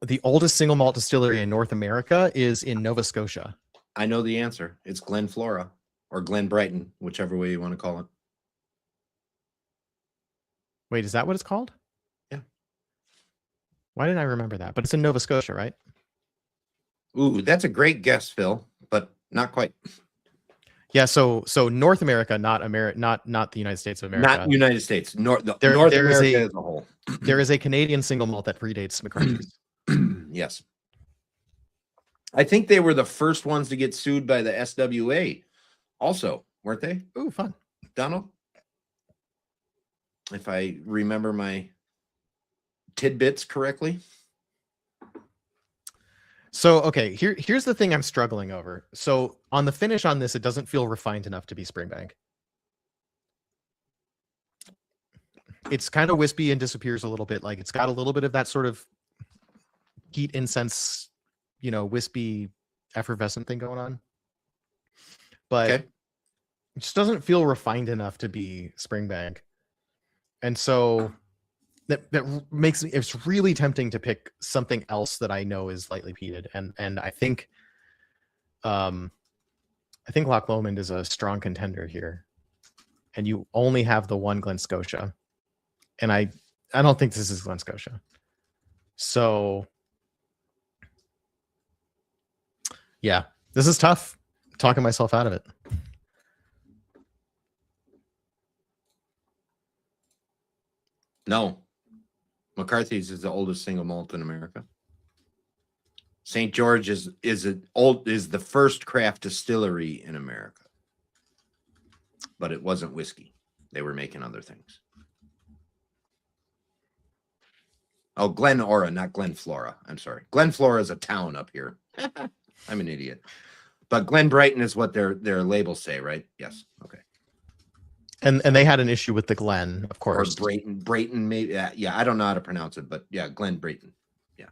The oldest single malt distillery in North America is in Nova Scotia. I know the answer. It's Glen Flora or Glen Brighton, whichever way you want to call it. Wait, is that what it's called? Yeah. Why didn't I remember that? But it's in Nova Scotia, right? Ooh, that's a great guess, Phil, but not quite. Yeah, so North America, not the United States of America. Not United States. North America as a whole. There is a Canadian single malt that predates McCarthy's. Yes. I think they were the first ones to get sued by the SWA also, weren't they? Ooh, fun. Donald? If I remember my tidbits correctly. So, okay, here's the thing I'm struggling over. So on the finish on this, it doesn't feel refined enough to be Springbank. It's kind of wispy and disappears a little bit. Like it's got a little bit of that sort of heat incense, wispy effervescent thing going on. But it just doesn't feel refined enough to be Springbank. And so that makes it's really tempting to pick something else that I know is lightly peated. And I think Loch Lomond is a strong contender here. And you only have the one Glen Scotia. And I don't think this is Glen Scotia. So yeah, this is tough. I'm talking myself out of it. No. McCarthy's is the oldest single malt in America. St. George is the first craft distillery in America. But it wasn't whiskey. They were making other things. Oh, Glen Ora, not Glen Flora. I'm sorry. Glen Flora is a town up here. I'm an idiot. But Glen Brighton is what their labels say, right? Yes. Okay. And they had an issue with the Glen, of course. Or Brayton, maybe. Yeah, I don't know how to pronounce it, but yeah, Glen Brayton. Yeah.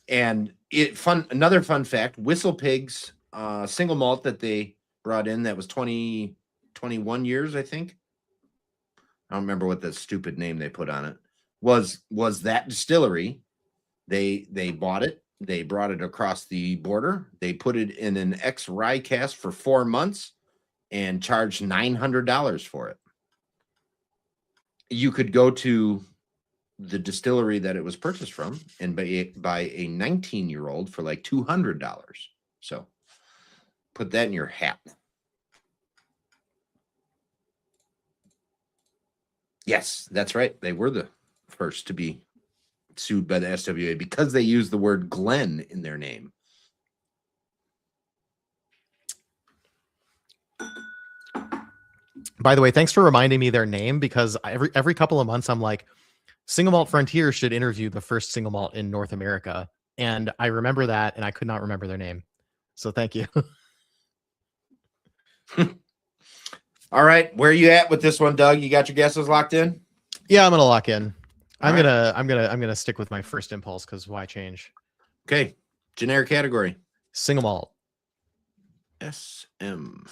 And another fun fact: Whistle Pig's single malt that they brought in that was 21 years, I think. I don't remember what the stupid name they put on it was that distillery. They bought it. They brought it across the border. They put it in an ex-rye cask for 4 months and charged $900 for it. You could go to the distillery that it was purchased from and buy a 19-year-old for like $200. So put that in your hat. Yes, that's right. They were the first to be sued by the SWA because they used the word Glen in their name. By the way, thanks for reminding me their name, because every couple of months I'm like, Single Malt Frontier should interview the first single malt in North America. And I remember that, and I could not remember their name. So thank you. All right, where are you at with this one, Doug? You got your guesses locked in? Yeah, I'm gonna lock in. I'm right. gonna stick with my first impulse, because why change? Okay. Generic category. Single malt. SM.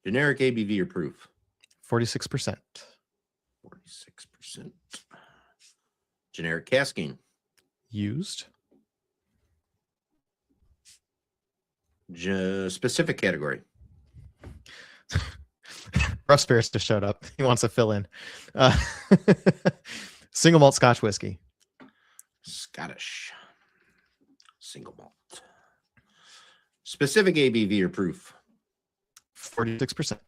Generic ABV or proof? 46%. 46%. Generic casking. Used. Specific category. Rough Spirits just showed up. He wants to fill in. Single malt Scotch whiskey. Scottish. Single malt. Specific ABV or proof? 46%.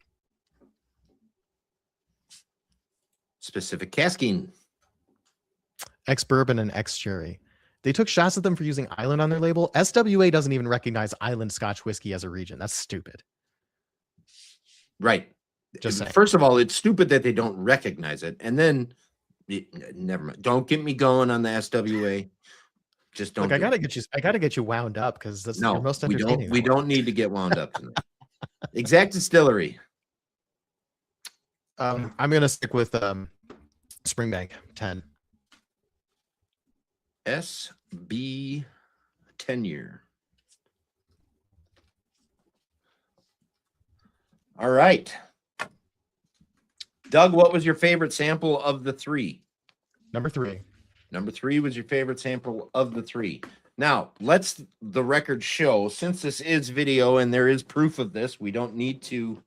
Specific casking. Ex-bourbon and ex-sherry. They took shots at them for using island on their label. SWA doesn't even recognize island Scotch whiskey as a region. That's stupid. Right. Just saying. First of all, it's stupid that they don't recognize it. And then, never mind. Don't get me going on the SWA. Just don't. Look, I gotta get you wound up, because that's your most entertaining. We don't need to get wound up tonight. Exact Distillery. I'm gonna stick with Springbank 10. SB 10-year. All right. Doug, what was your favorite sample of the three? Number 3. Number 3 was your favorite sample of the 3. Now, let's the record show, since this is video and there is proof of this, we don't need to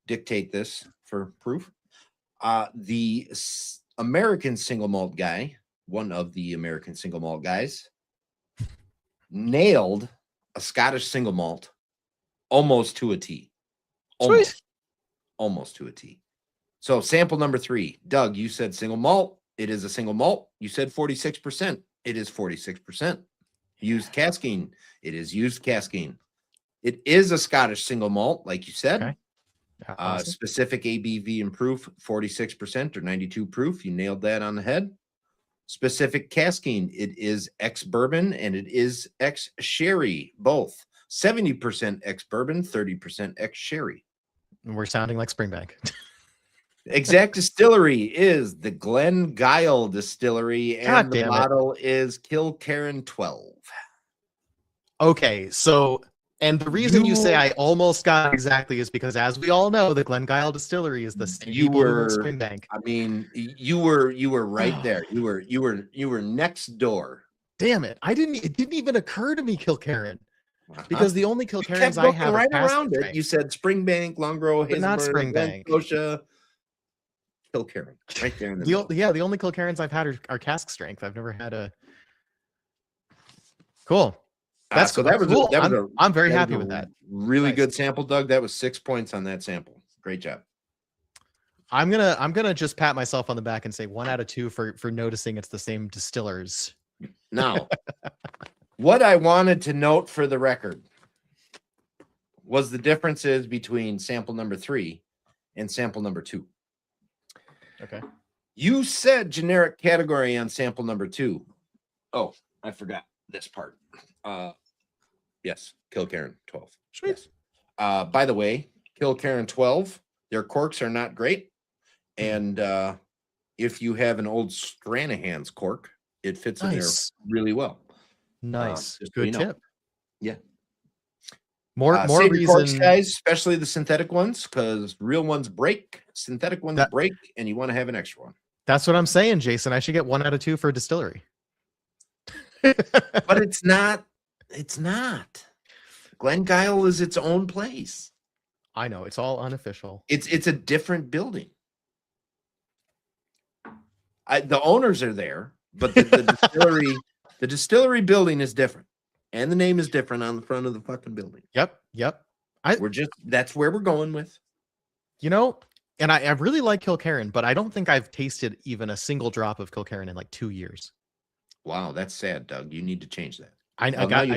dictate this for proof. The American single malt guy, one of the American single malt guys, nailed a Scottish single malt almost to a T. Almost to a T. So sample number 3, Doug, you said single malt. It is a single malt. You said 46%. It is 46%. Used casking. It is used casking. It is a Scottish single malt, like you said. Okay. Awesome. Specific ABV and proof, 46% or 92 proof. You nailed that on the head. Specific casking. It is ex-bourbon and it is ex-sherry, both. 70% ex-bourbon, 30% ex-sherry. We're sounding like Springbank. Exact Distillery is the Glen Guile Distillery, and the bottle is Kilkerran 12. Okay, so, and the reason you say I almost got exactly is because, as we all know, the Glen Guile Distillery is the same Springbank. I mean, you were right there. You were next door. Damn it! It didn't even occur to me, Kilkerran. Because the only Kilkerrans I have right around it. You said Springbank, Longrow, but not Springbank, Scotia, Kilkerran, right there in the middle. The only Kilkerrans I've had are cask strength. I've never had a cool. That's so that was cool. A, I'm very happy with that. Really good sample, Doug. That was 6 points on that sample. Great job. I'm gonna just pat myself on the back and say 1 out of 2 for noticing it's the same distillers. Now, what I wanted to note for the record was the differences between sample number 3 and sample number 2. Okay. You said generic category on sample number 2. Oh, I forgot this part. Yes, Kilcairn 12. Sweet. Yes. By the way, Kilcairn 12, their corks are not great. And if you have an old Stranahan's cork, it fits in there really well. Nice. Just so Good you know. tip. Yeah. More Save your corks, reason. guys, especially the synthetic ones, because real ones break, synthetic ones break, and you want to have an extra one. That's what I'm saying, Jason. I should get 1 out of 2 for a distillery. But it's not. It's not. Glengyle is its own place. I know, it's all unofficial. It's a different building. The owners are there, but the distillery building is different, and the name is different on the front of the fucking building. Yep. That's where we're going with. You know, and I really like Kilcairn, but I don't think I've tasted even a single drop of Kilcairn in like 2 years. Wow, that's sad, Doug. You need to change that. I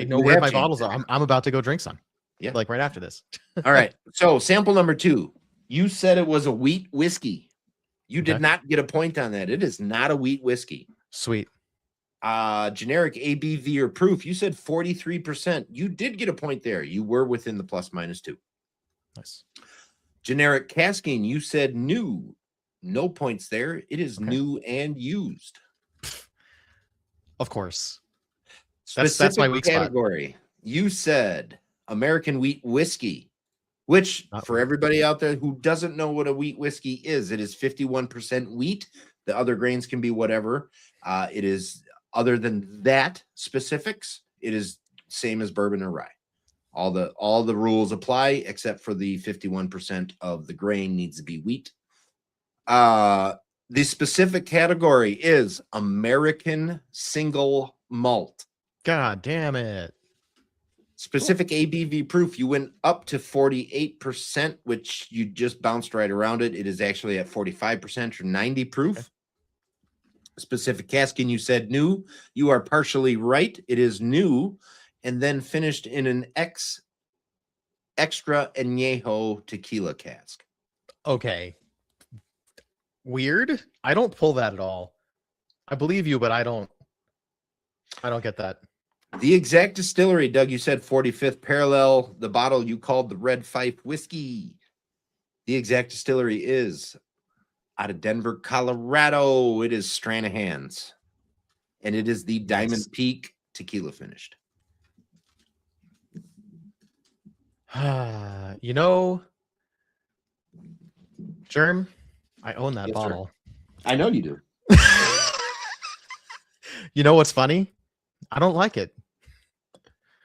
know where my bottles are. I'm about to go drink some. Yeah, like right after this. All right. So sample number 2. You said it was a wheat whiskey. You did not get a point on that. It is not a wheat whiskey. Sweet. Generic ABV or proof. You said 43%. You did get a point there. You were within the ±2. Nice. Generic casking. You said new. No points there. It is new and used. Of course. That's my weak category. Spot. You said American wheat whiskey, which for everybody out there who doesn't know what a wheat whiskey is, it is 51% wheat. The other grains can be whatever. It is, other than that specifics, it is same as bourbon or rye. All the rules apply except for the 51% of the grain needs to be wheat. The specific category is American single malt. God damn it. Specific ABV proof, you went up to 48%, which you just bounced right around it. It is actually at 45% or 90 proof. Okay. Specific casking, you said new. You are partially right. It is new and then finished in an extra añejo tequila cask. Okay. Weird. I don't pull that at all. I believe you, but I don't get that. The exact distillery, Doug, you said 45th parallel. The bottle you called the Red Fife whiskey. The exact distillery is out of Denver, Colorado. It is Stranahan's. And it is the Diamond Peak tequila finished. You know, Germ, I own that bottle. Sir. I know you do. You know what's funny? I don't like it.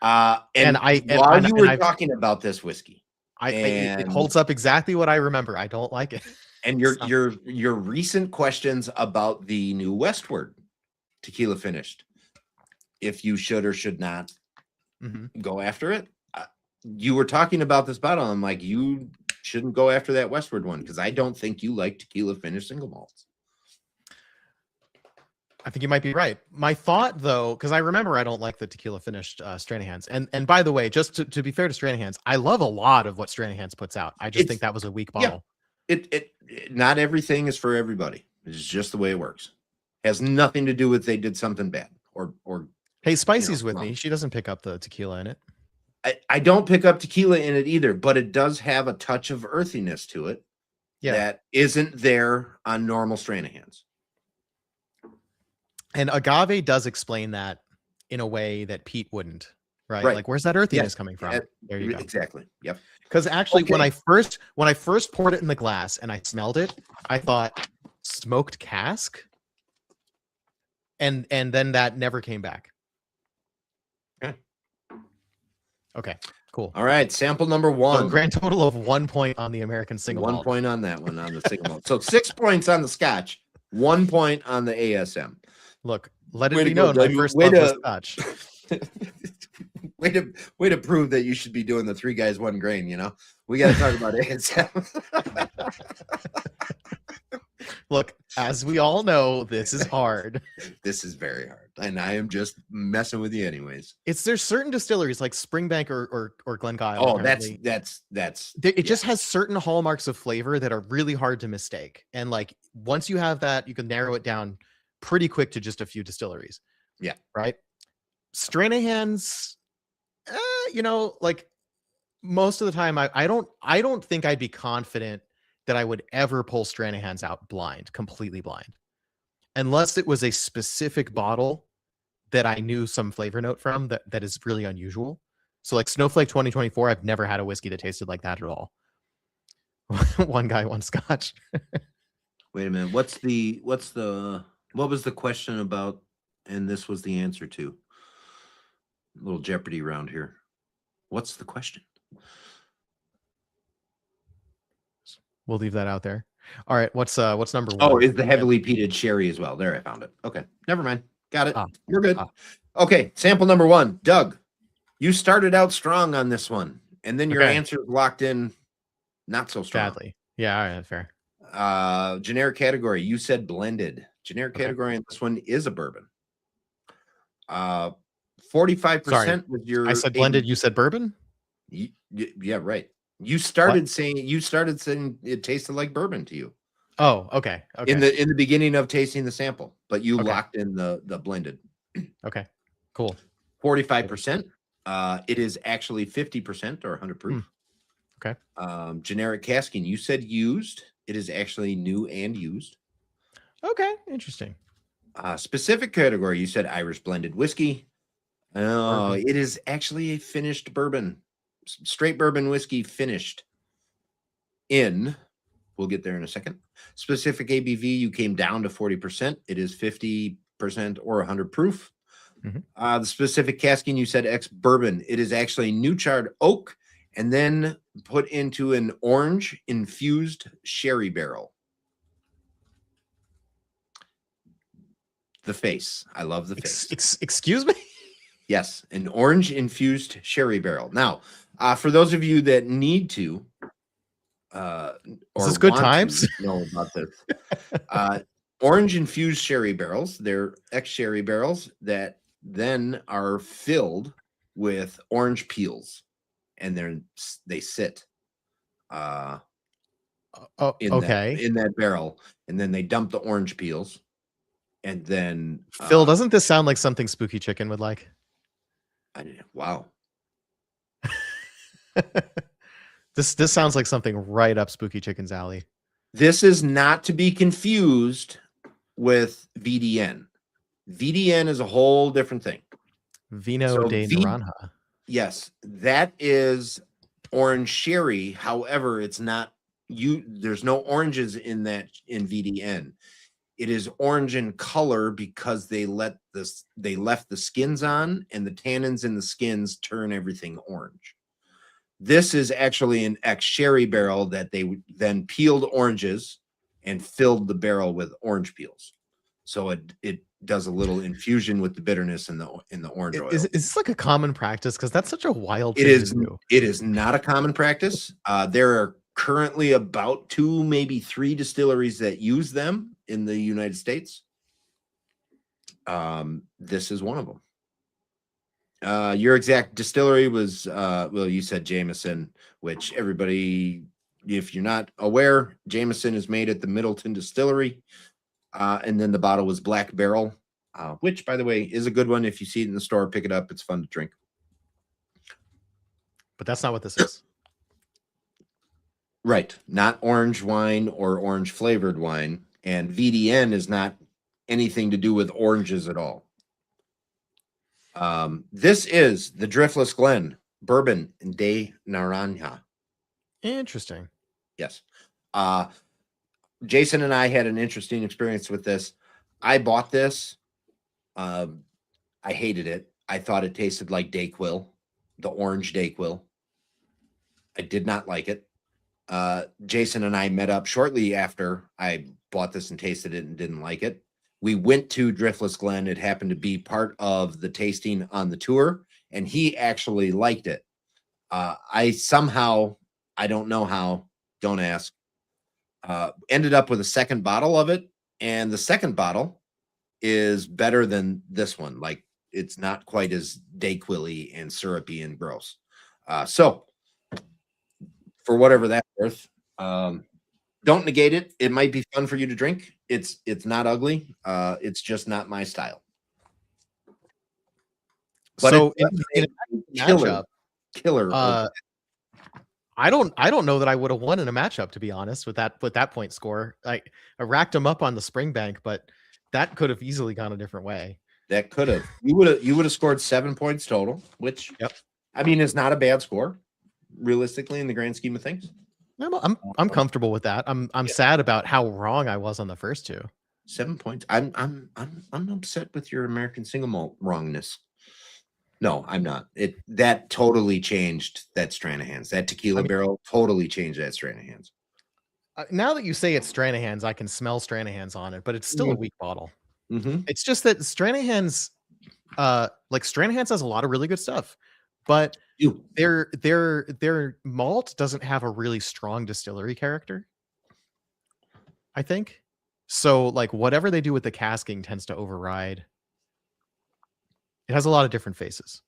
While you were talking about this whiskey, it holds up exactly what I remember. I don't like it. And your recent questions about the new Westward tequila finished, if you should or should not go after it. You were talking about this bottle. I'm like, you shouldn't go after that Westward one because I don't think you like tequila finished single malts. I think you might be right. My thought, though, because I remember I don't like the tequila finished Stranahan's. And by the way, just to be fair to Stranahan's, I love a lot of what Stranahan's puts out. I just think that was a weak bottle. Yeah, not everything is for everybody. It's just the way it works. It has nothing to do with they did something bad or. Hey, Spicy's with me. She doesn't pick up the tequila in it. I don't pick up tequila in it either, but it does have a touch of earthiness to it that isn't there on normal Stranahan's. And agave does explain that in a way that peat wouldn't, right? Like, where's that earthiness coming from? There you go. Exactly. Yep. Because actually, when I first poured it in the glass and I smelled it, I thought smoked cask, and then that never came back. Okay. Cool. All right. Sample number 1. So grand total of 1 point on the American single malt. 1 point on that one on the single malt. So 6 points on the Scotch, 1 point on the ASM. Look, let it be known my first love was Scotch. Way to prove that you should be doing the 3 guys 1 grain. You know, we got to talk about ASM. Look, as we all know, this is hard. This is very hard. and I am just messing with you anyways. There's certain distilleries like Springbank or Glenguyle. Oh, apparently. it just has certain hallmarks of flavor that are really hard to mistake. And like once you have that, you can narrow it down pretty quick to just a few distilleries. Yeah. Right. Stranahan's, like most of the time, I don't think I'd be confident that I would ever pull Stranahan's out completely blind, unless it was a specific bottle that I knew some flavor note from that is really unusual. So like Snowflake 2024, I've never had a whiskey that tasted like that at all. One guy, one scotch. Wait a minute. What was the question about? And this was the answer to. A little Jeopardy round here. What's the question? We'll leave that out there. All right. What's number one? Oh, is the heavily peated sherry as well. There, I found it. Okay. Never mind. Got it. We're good. Okay. Sample number one. Doug, you started out strong on this one, and then your answer locked in not so strong. Badly. Yeah. All right. Fair. Generic category. You said blended. Generic category on this one is a bourbon. 45% was your. I said blended. You said bourbon. Yeah, right. You started saying it tasted like bourbon to you. Oh, okay. In the beginning of tasting the sample, but you locked in the blended. Okay, cool. 45%. It is actually 50% or 100 proof. Okay. Generic casking. You said used. It is actually new and used. Okay, interesting. Specific category. You said Irish blended whiskey. It is actually a finished bourbon. Straight bourbon whiskey finished in. We'll get there in a second. Specific ABV, you came down to 40%. It is 50% or 100 proof. The specific casking, you said ex-bourbon. It is actually new charred oak and then put into an orange infused sherry barrel. The face. I love the face. Excuse me? Yes, an orange infused sherry barrel. Now, for those of you that need to, or is this good times? Know about this. Orange infused sherry barrels. They're ex-sherry barrels that then are filled with orange peels, and they sit in that barrel, and then they dump the orange peels, and then Phil, doesn't this sound like something Spooky Chicken would like? Wow. This sounds like something right up Spooky Chicken's alley. This is not to be confused with VDN. VDN is a whole different thing. Vino de Naranja. Yes, that is orange sherry. However, it's not there's no oranges in VDN. It is orange in color because they left the skins on, and the tannins in the skins turn everything orange. This is actually an ex-sherry barrel that they then peeled oranges and filled the barrel with orange peels. So it does a little infusion with the bitterness in the orange oil. Is this like a common practice? Because that's such a wild thing to do. It is not a common practice. There are currently about 2, maybe 3 distilleries that use them in the United States. This is one of them. Your exact distillery was, you said Jameson, which everybody, if you're not aware, Jameson is made at the Middleton Distillery. And then the bottle was Black Barrel, which, by the way, is a good one. If you see it in the store, pick it up. It's fun to drink. But that's not what this is. Right. Not orange wine or orange flavored wine. And VDN is not anything to do with oranges at all. This is the Driftless Glen Bourbon de Naranja. Interesting. Yes. Jason and I had an interesting experience with this. I bought this. I hated it. I thought it tasted like Dayquil, the orange Dayquil. I did not like it. Jason and I met up shortly after I bought this and tasted it and didn't like it. We went to Driftless Glen. It happened to be part of the tasting on the tour, and he actually liked it. I somehow, I don't know how, don't ask, ended up with a second bottle of it, and the second bottle is better than this one. Like, it's not quite as Dayquil-y and syrupy and gross. So for whatever that's worth, don't negate it. It might be fun for you to drink. It's not ugly. It's just not my style. But So it's in a killer, matchup, I don't know that I would have won in a matchup, to be honest, with that point score. I racked them up on the spring bank, but that could have easily gone a different way. That could have. You would have scored 7 points total, which, Yep. I mean, is not a bad score, realistically, in the grand scheme of things. I'm comfortable with that. I'm sad about how wrong I was on the first two. 7 points. I'm upset with your American single malt wrongness. No, I'm not. That totally changed that Stranahan's. That tequila barrel totally changed that Stranahan's. Now that you say it's Stranahan's, I can smell Stranahan's on it, but it's still a weak bottle. Mm-hmm. It's just that Stranahan's, Stranahan's has a lot of really good stuff, but their malt doesn't have a really strong distillery character, I think. So like whatever they do with the casking tends to override. It has a lot of different faces.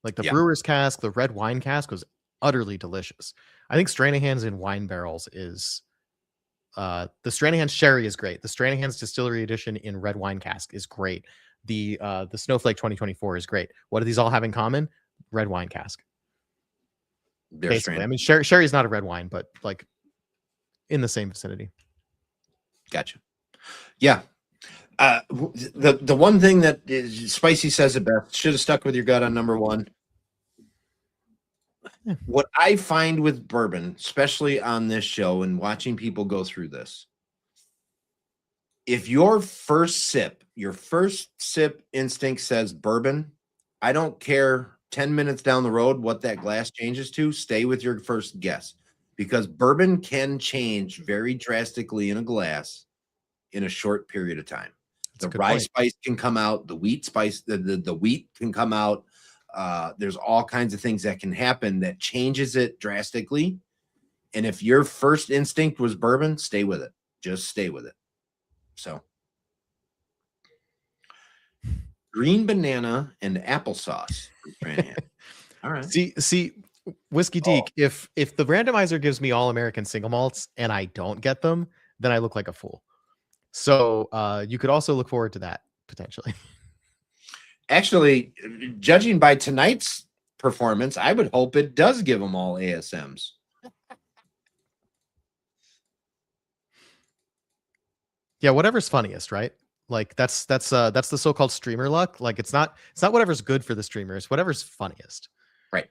Like the brewer's cask, the red wine cask was utterly delicious. I think Stranahan's in wine barrels is the Stranahan's sherry is great. The Stranahan's distillery edition in red wine cask is great. The Snowflake 2024 is great. What do these all have in common? Red wine cask. Basically, I mean, sherry is not a red wine, but like in the same vicinity. Gotcha. Yeah. The one thing that Spicy says it best, should have stuck with your gut on number one. What I find with bourbon, especially on this show and watching people go through this, if your first sip instinct says bourbon, I don't care 10 minutes down the road what that glass changes to, stay with your first guess, because bourbon can change very drastically in a glass in a short period of time. The rye spice can come out, the wheat spice, the wheat can come out. There's all kinds of things that can happen that changes it drastically. And if your first instinct was bourbon, stay with it. Just stay with it. So green banana and applesauce. All right. See, Whiskey Deek, if the randomizer gives me all American single malts and I don't get them, then I look like a fool. So you could also look forward to that potentially. Actually, judging by tonight's performance, I would hope it does give them all ASMs. Yeah, whatever's funniest, right? Like that's the so-called streamer luck. Like it's not whatever's good for the streamers, whatever's funniest. Right.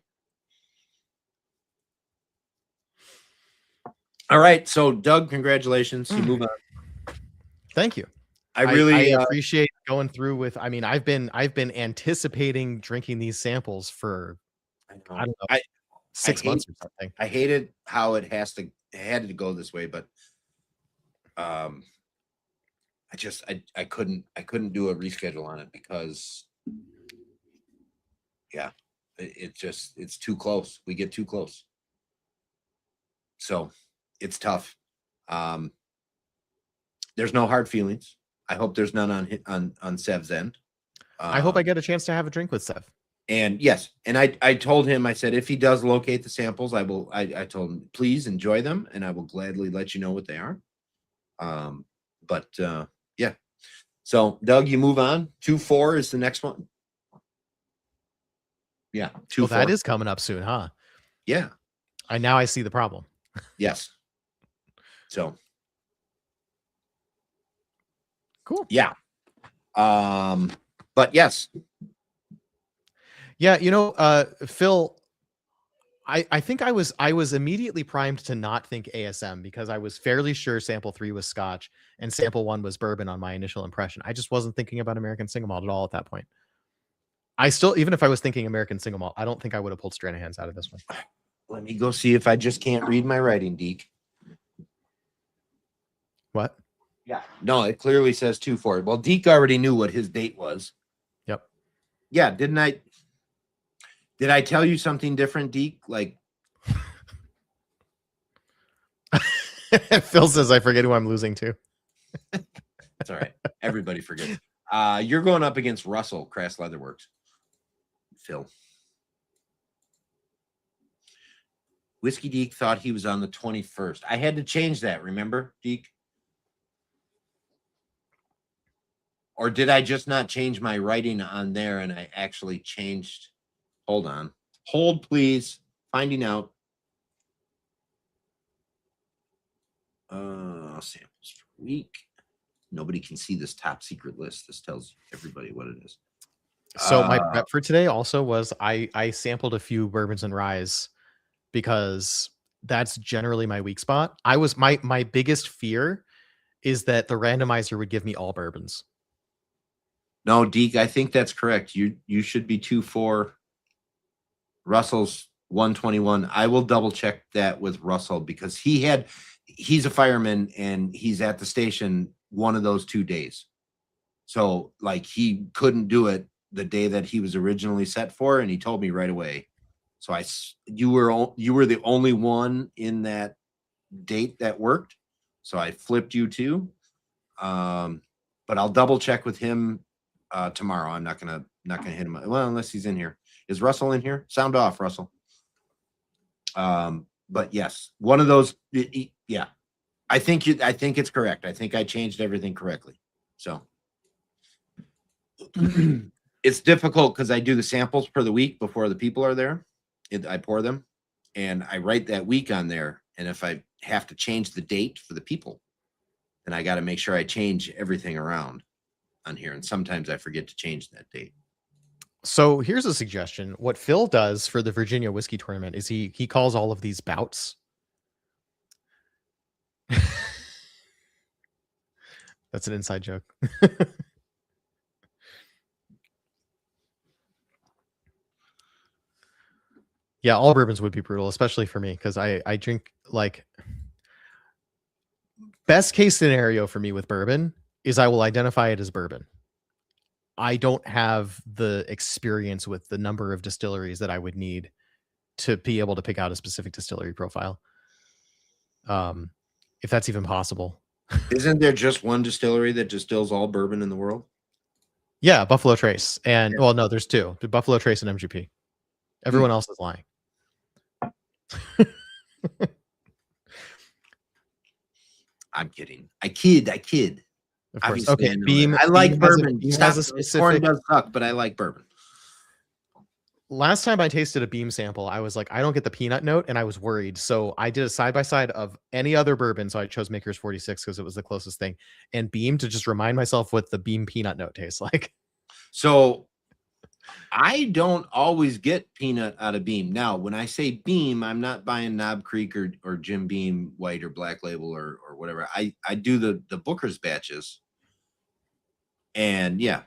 All right. So Doug, congratulations. You move on. Thank you. I really appreciate going through with. I mean, I've been anticipating drinking these samples for I don't know 6 months or something. I hated how it had to go this way, but I couldn't do a reschedule on it because it's too close. We get too close. So it's tough. There's no hard feelings. I hope there's none on Sev's end. I hope I get a chance to have a drink with Sev. And yes, and I told him, I said, if he does locate the samples, I told him, please enjoy them, and I will gladly let you know what they are. Yeah. So Doug, you move on. 2-4 is the next one. Yeah. 2-4. Well, that is coming up soon, huh? Yeah. I see the problem. Yes. So cool. Yeah. But yes. Yeah, Phil, I think I was immediately primed to not think ASM because I was fairly sure sample 3 was Scotch and sample 1 was bourbon on my initial impression. I just wasn't thinking about American single malt at all at that point. I still, even if I was thinking American single malt, I don't think I would have pulled Stranahan's out of this one. Let me go see if I just can't read my writing, Deke. What? Yeah. No, it clearly says 2-4. Well, Deke already knew what his date was. Yep. Yeah, didn't I? Did I tell you something different, Deke? Like, Phil says I forget who I'm losing to. It's all right. Everybody forgets. You're going up against Russell, Crass Leatherworks. Phil. Whiskey Deke thought he was on the 21st. I had to change that, remember, Deke? Or did I just not change my writing on there and I actually changed? Hold on. Hold, please. Finding out. Samples per week. Nobody can see this top secret list. This tells everybody what it is. So my prep for today also was I sampled a few bourbons and ryes because that's generally my weak spot. I was my biggest fear is that the randomizer would give me all bourbons. No, Deke, I think that's correct. You should be 2-4. Russell's 121. I will double check that with Russell because he's a fireman and he's at the station one of those 2 days. So like he couldn't do it the day that he was originally set for, and he told me right away. So you were the only one in that date that worked. So I flipped you too. But I'll double check with him tomorrow. I'm not gonna hit him. Well, unless he's in here. Is Russell in here? Sound off, Russell. But yes, one of those. Yeah, I think it's correct. I think I changed everything correctly. So it's difficult because I do the samples per the week before the people are there. I pour them, and I write that week on there. And if I have to change the date for the people, then I got to make sure I change everything around on here. And sometimes I forget to change that date. So here's a suggestion. What Phil does for the Virginia Whiskey Tournament is he calls all of these bouts. That's an inside joke. Yeah, all bourbons would be brutal, especially for me, because I drink like best case scenario for me with bourbon is I will identify it as bourbon. I don't have the experience with the number of distilleries that I would need to be able to pick out a specific distillery profile. If that's even possible. Isn't there just one distillery that distills all bourbon in the world? Yeah, Buffalo Trace. And well, no, there's two. Buffalo Trace and MGP. Everyone else is lying. I'm kidding. I kid. Of course. Obviously, Okay, Beam. I like Beam bourbon. Has a specific. Corn does suck, but I like bourbon. Last time I tasted a Beam sample, I was like, I don't get the peanut note, and I was worried. So I did a side by side of any other bourbon. So I chose Maker's 46 because it was the closest thing, and Beam to just remind myself what the Beam peanut note tastes like. So I don't always get peanut out of Beam. Now, when I say Beam, I'm not buying Knob Creek or Jim Beam White or Black Label or whatever. I do the Booker's batches. And yeah,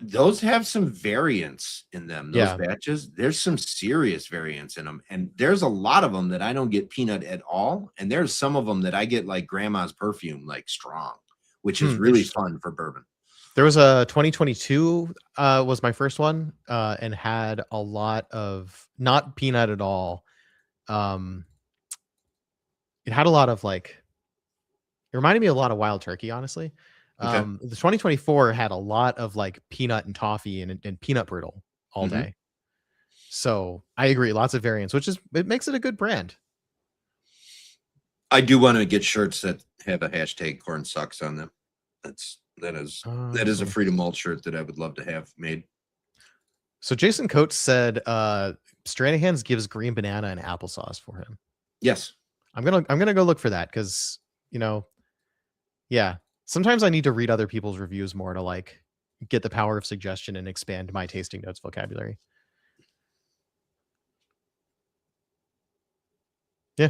those have some variance in them. Those batches, there's some serious variance in them, and there's a lot of them that I don't get peanut at all, and there's some of them that I get like grandma's perfume, like strong, which is really fun for bourbon. There was a 2022 was my first one, and had a lot of not peanut at all. It had a lot of like, it reminded me a lot of Wild Turkey, honestly. Okay. The 2024 had a lot of like peanut and toffee and peanut brittle all day. So I agree, lots of variants, it makes it a good brand. I do want to get shirts that have a hashtag corn sucks on them. That is a Freedom Malt shirt that I would love to have made. So Jason Coates said Stranahan's gives green banana and applesauce for him. Yes. I'm gonna go look for that because sometimes I need to read other people's reviews more to like get the power of suggestion and expand my tasting notes vocabulary. Yeah.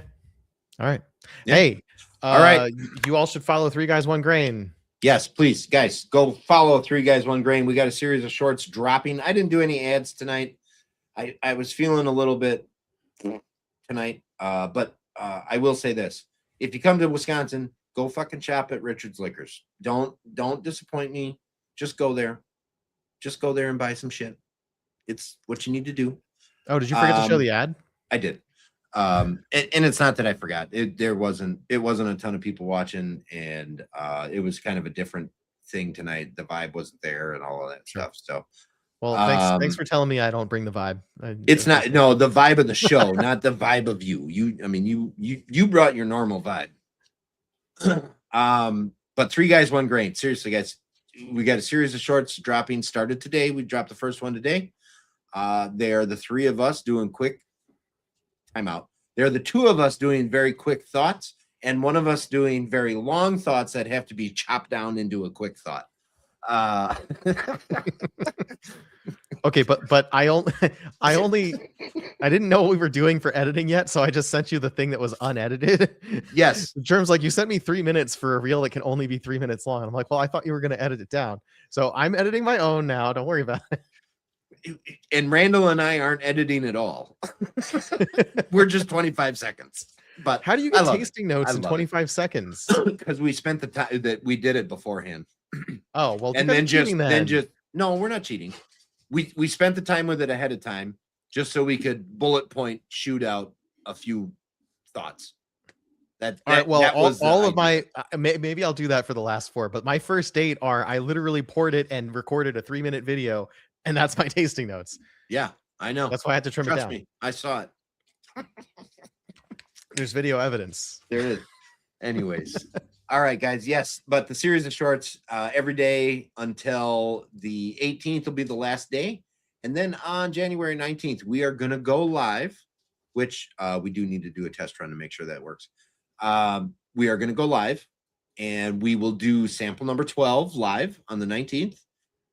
All right. Yeah. Hey, all right. You all should follow 3 Guys 1 Grain. Yes, please, guys, go follow 3 Guys 1 Grain. We got a series of shorts dropping. I didn't do any ads tonight. I was feeling a little bit tonight, but I will say this: if you come to Wisconsin, go fucking shop at Richard's Liquors. Don't disappoint me. Just go there. Just go there and buy some shit. It's what you need to do. Oh, did you forget to show the ad? I did. And it's not that I forgot. It wasn't a ton of people watching, and it was kind of a different thing tonight. The vibe wasn't there and all of that stuff. So, well, thanks for telling me I don't bring the vibe. It's not the vibe of the show, not the vibe of you. I mean, you brought your normal vibe. But 3 Guys 1 Grain. Seriously, guys, we got a series of shorts dropping. Started today. We dropped the first one today. They are the 3 of us doing quick timeout. They're the 2 of us doing very quick thoughts, and 1 of us doing very long thoughts that have to be chopped down into a quick thought. Okay, but I didn't know what we were doing for editing yet, so I just sent you the thing that was unedited. Yes. Germ's like, you sent me 3 minutes for a reel that can only be 3 minutes long. I'm like, well, I thought you were going to edit it down. So I'm editing my own now. Don't worry about it. And Randall and I aren't editing at all. We're just 25 seconds. But how do you get tasting notes in 25 seconds? Because we spent the time that we did it beforehand. Oh, well, and then just no, we're not cheating. We spent the time with it ahead of time just so we could bullet point shoot out a few thoughts. All right, well, all of my maybe I'll do that for the last 4, but my first 8 are I literally poured it and recorded a 3-minute video, and that's my tasting notes. Yeah, I know. That's why I had to trim it down. Trust me, I saw it. There's video evidence. There is. Anyways. All right, guys. Yes, but the series of shorts every day until the 18th will be the last day. And then on January 19th, we are going to go live, which we do need to do a test run to make sure that works. We are going to go live, and we will do sample number 12 live on the 19th.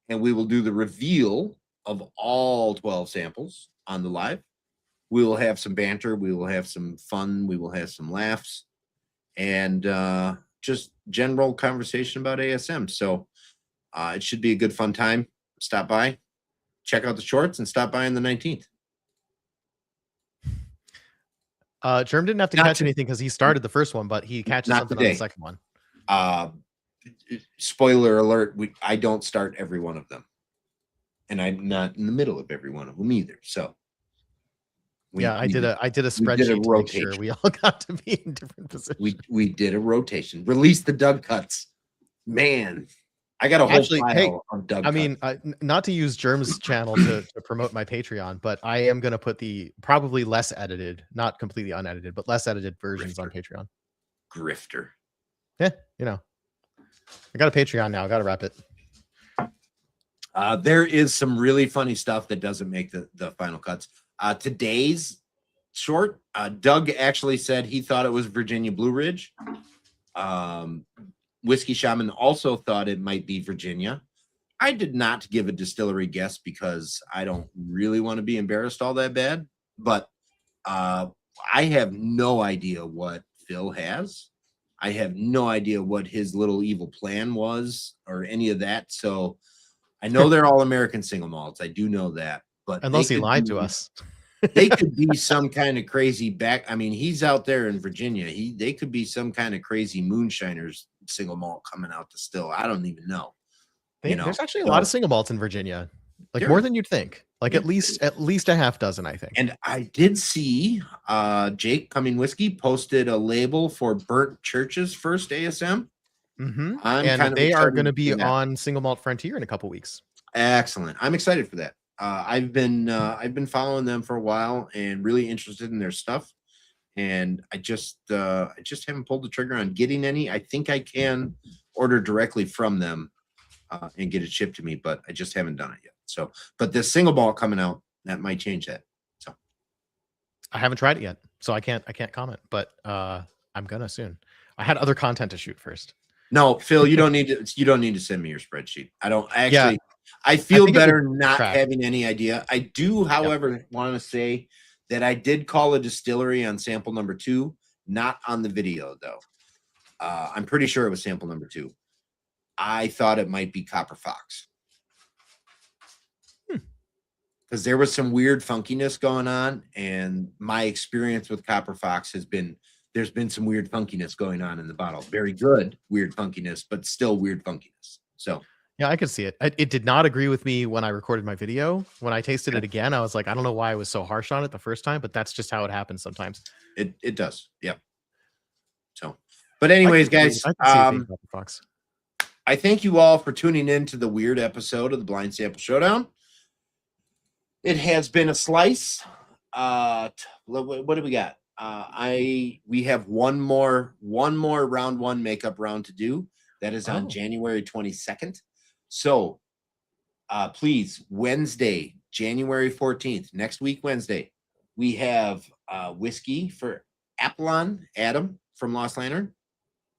And we will do the reveal of all 12 samples on the live. We will have some banter. We will have some fun. We will have some laughs. And just general conversation about ASM. So it should be a good, fun time. Stop by, check out the shorts, and stop by on the 19th. Germ didn't have to catch anything because he started the first one, but he catches something on the second one. Spoiler alert, I don't start every one of them. And I'm not in the middle of every one of them either. So I did a spreadsheet to make sure we all got to be in different positions. We did a rotation. Release the Doug cuts. Man, I got a whole file on Doug cuts. I mean, not to use Germ's channel to promote my Patreon, but I am going to put the probably less edited, not completely unedited, but less edited versions on Patreon. Grifter. Yeah, I got a Patreon now. I got to wrap it. There is some really funny stuff that doesn't make the final cuts. Today's short, Doug actually said he thought it was Virginia Blue Ridge. Whiskey Shaman also thought it might be Virginia. I did not give a distillery guess because I don't really want to be embarrassed all that bad. But I have no idea what Phil has. I have no idea what his little evil plan was or any of that. So I know they're all American single malts. I do know that. But unless he lied to us, they could be some kind of crazy I mean, he's out there in Virginia. They could be some kind of crazy moonshiners single malt coming out to still. I don't even know. There's actually a lot of single malts in Virginia, like more than you'd think. Like at least a half dozen, I think. And I did see Jake Cumming Whiskey posted a label for Burnt Church's first ASM. Mm-hmm. And they are going to be on Single Malt Frontier in a couple weeks. Excellent. I'm excited for that. I've been following them for a while and really interested in their stuff. And I just haven't pulled the trigger on getting any. I think I can order directly from them and get it shipped to me, but I just haven't done it yet. So, but this single malt coming out, that might change that. So I haven't tried it yet, so I can't comment, but I'm gonna soon. I had other content to shoot first. No, Phil, you don't need to send me your spreadsheet. I don't actually. Yeah, I feel better not having any idea. I do, however, want to say that I did call a distillery on sample number 2, not on the video though. I'm pretty sure it was sample number 2. I thought it might be Copper Fox because there was some weird funkiness going on, and my experience with Copper Fox has been there's been some weird funkiness going on in the bottle. Very good weird funkiness, but still weird funkiness. So yeah, I could see it. It did not agree with me when I recorded my video. When I tasted it again, I was like, I don't know why I was so harsh on it the first time, but that's just how it happens sometimes. It does. Yeah. So, but anyways, guys, I thank you all for tuning in to the weird episode of the Blind Sample Showdown. It has been a slice. What do we got? We have one more round one makeup round to do. That is on January 22nd. So please, Wednesday, January 14th, next week, Wednesday, we have whiskey for Apollon, Adam from Lost Lantern,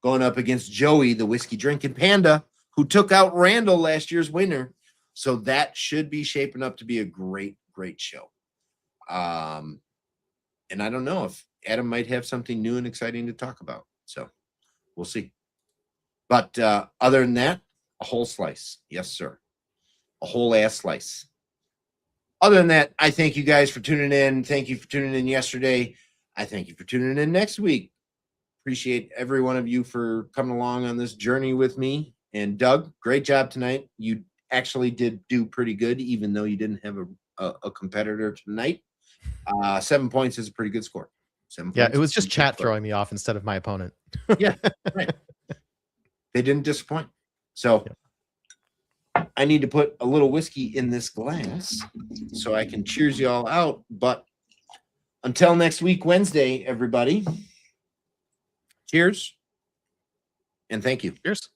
going up against Joey, the whiskey drinking panda, who took out Randall, last year's winner. So that should be shaping up to be a great, great show. And I don't know if Adam might have something new and exciting to talk about. So we'll see. But other than that, a whole slice. Yes, sir. A whole ass slice. Other than that, I thank you guys for tuning in. Thank you for tuning in yesterday. I thank you for tuning in next week. Appreciate every one of you for coming along on this journey with me. And Doug, great job tonight. You actually did do pretty good, even though you didn't have a competitor tonight. 7 points is a pretty good score. 7 Yeah, points it was just chat throwing me off instead of my opponent. Yeah, right. They didn't disappoint. So I need to put a little whiskey in this glass so I can cheers you all out. But until next week, Wednesday, everybody, cheers and thank you. Cheers.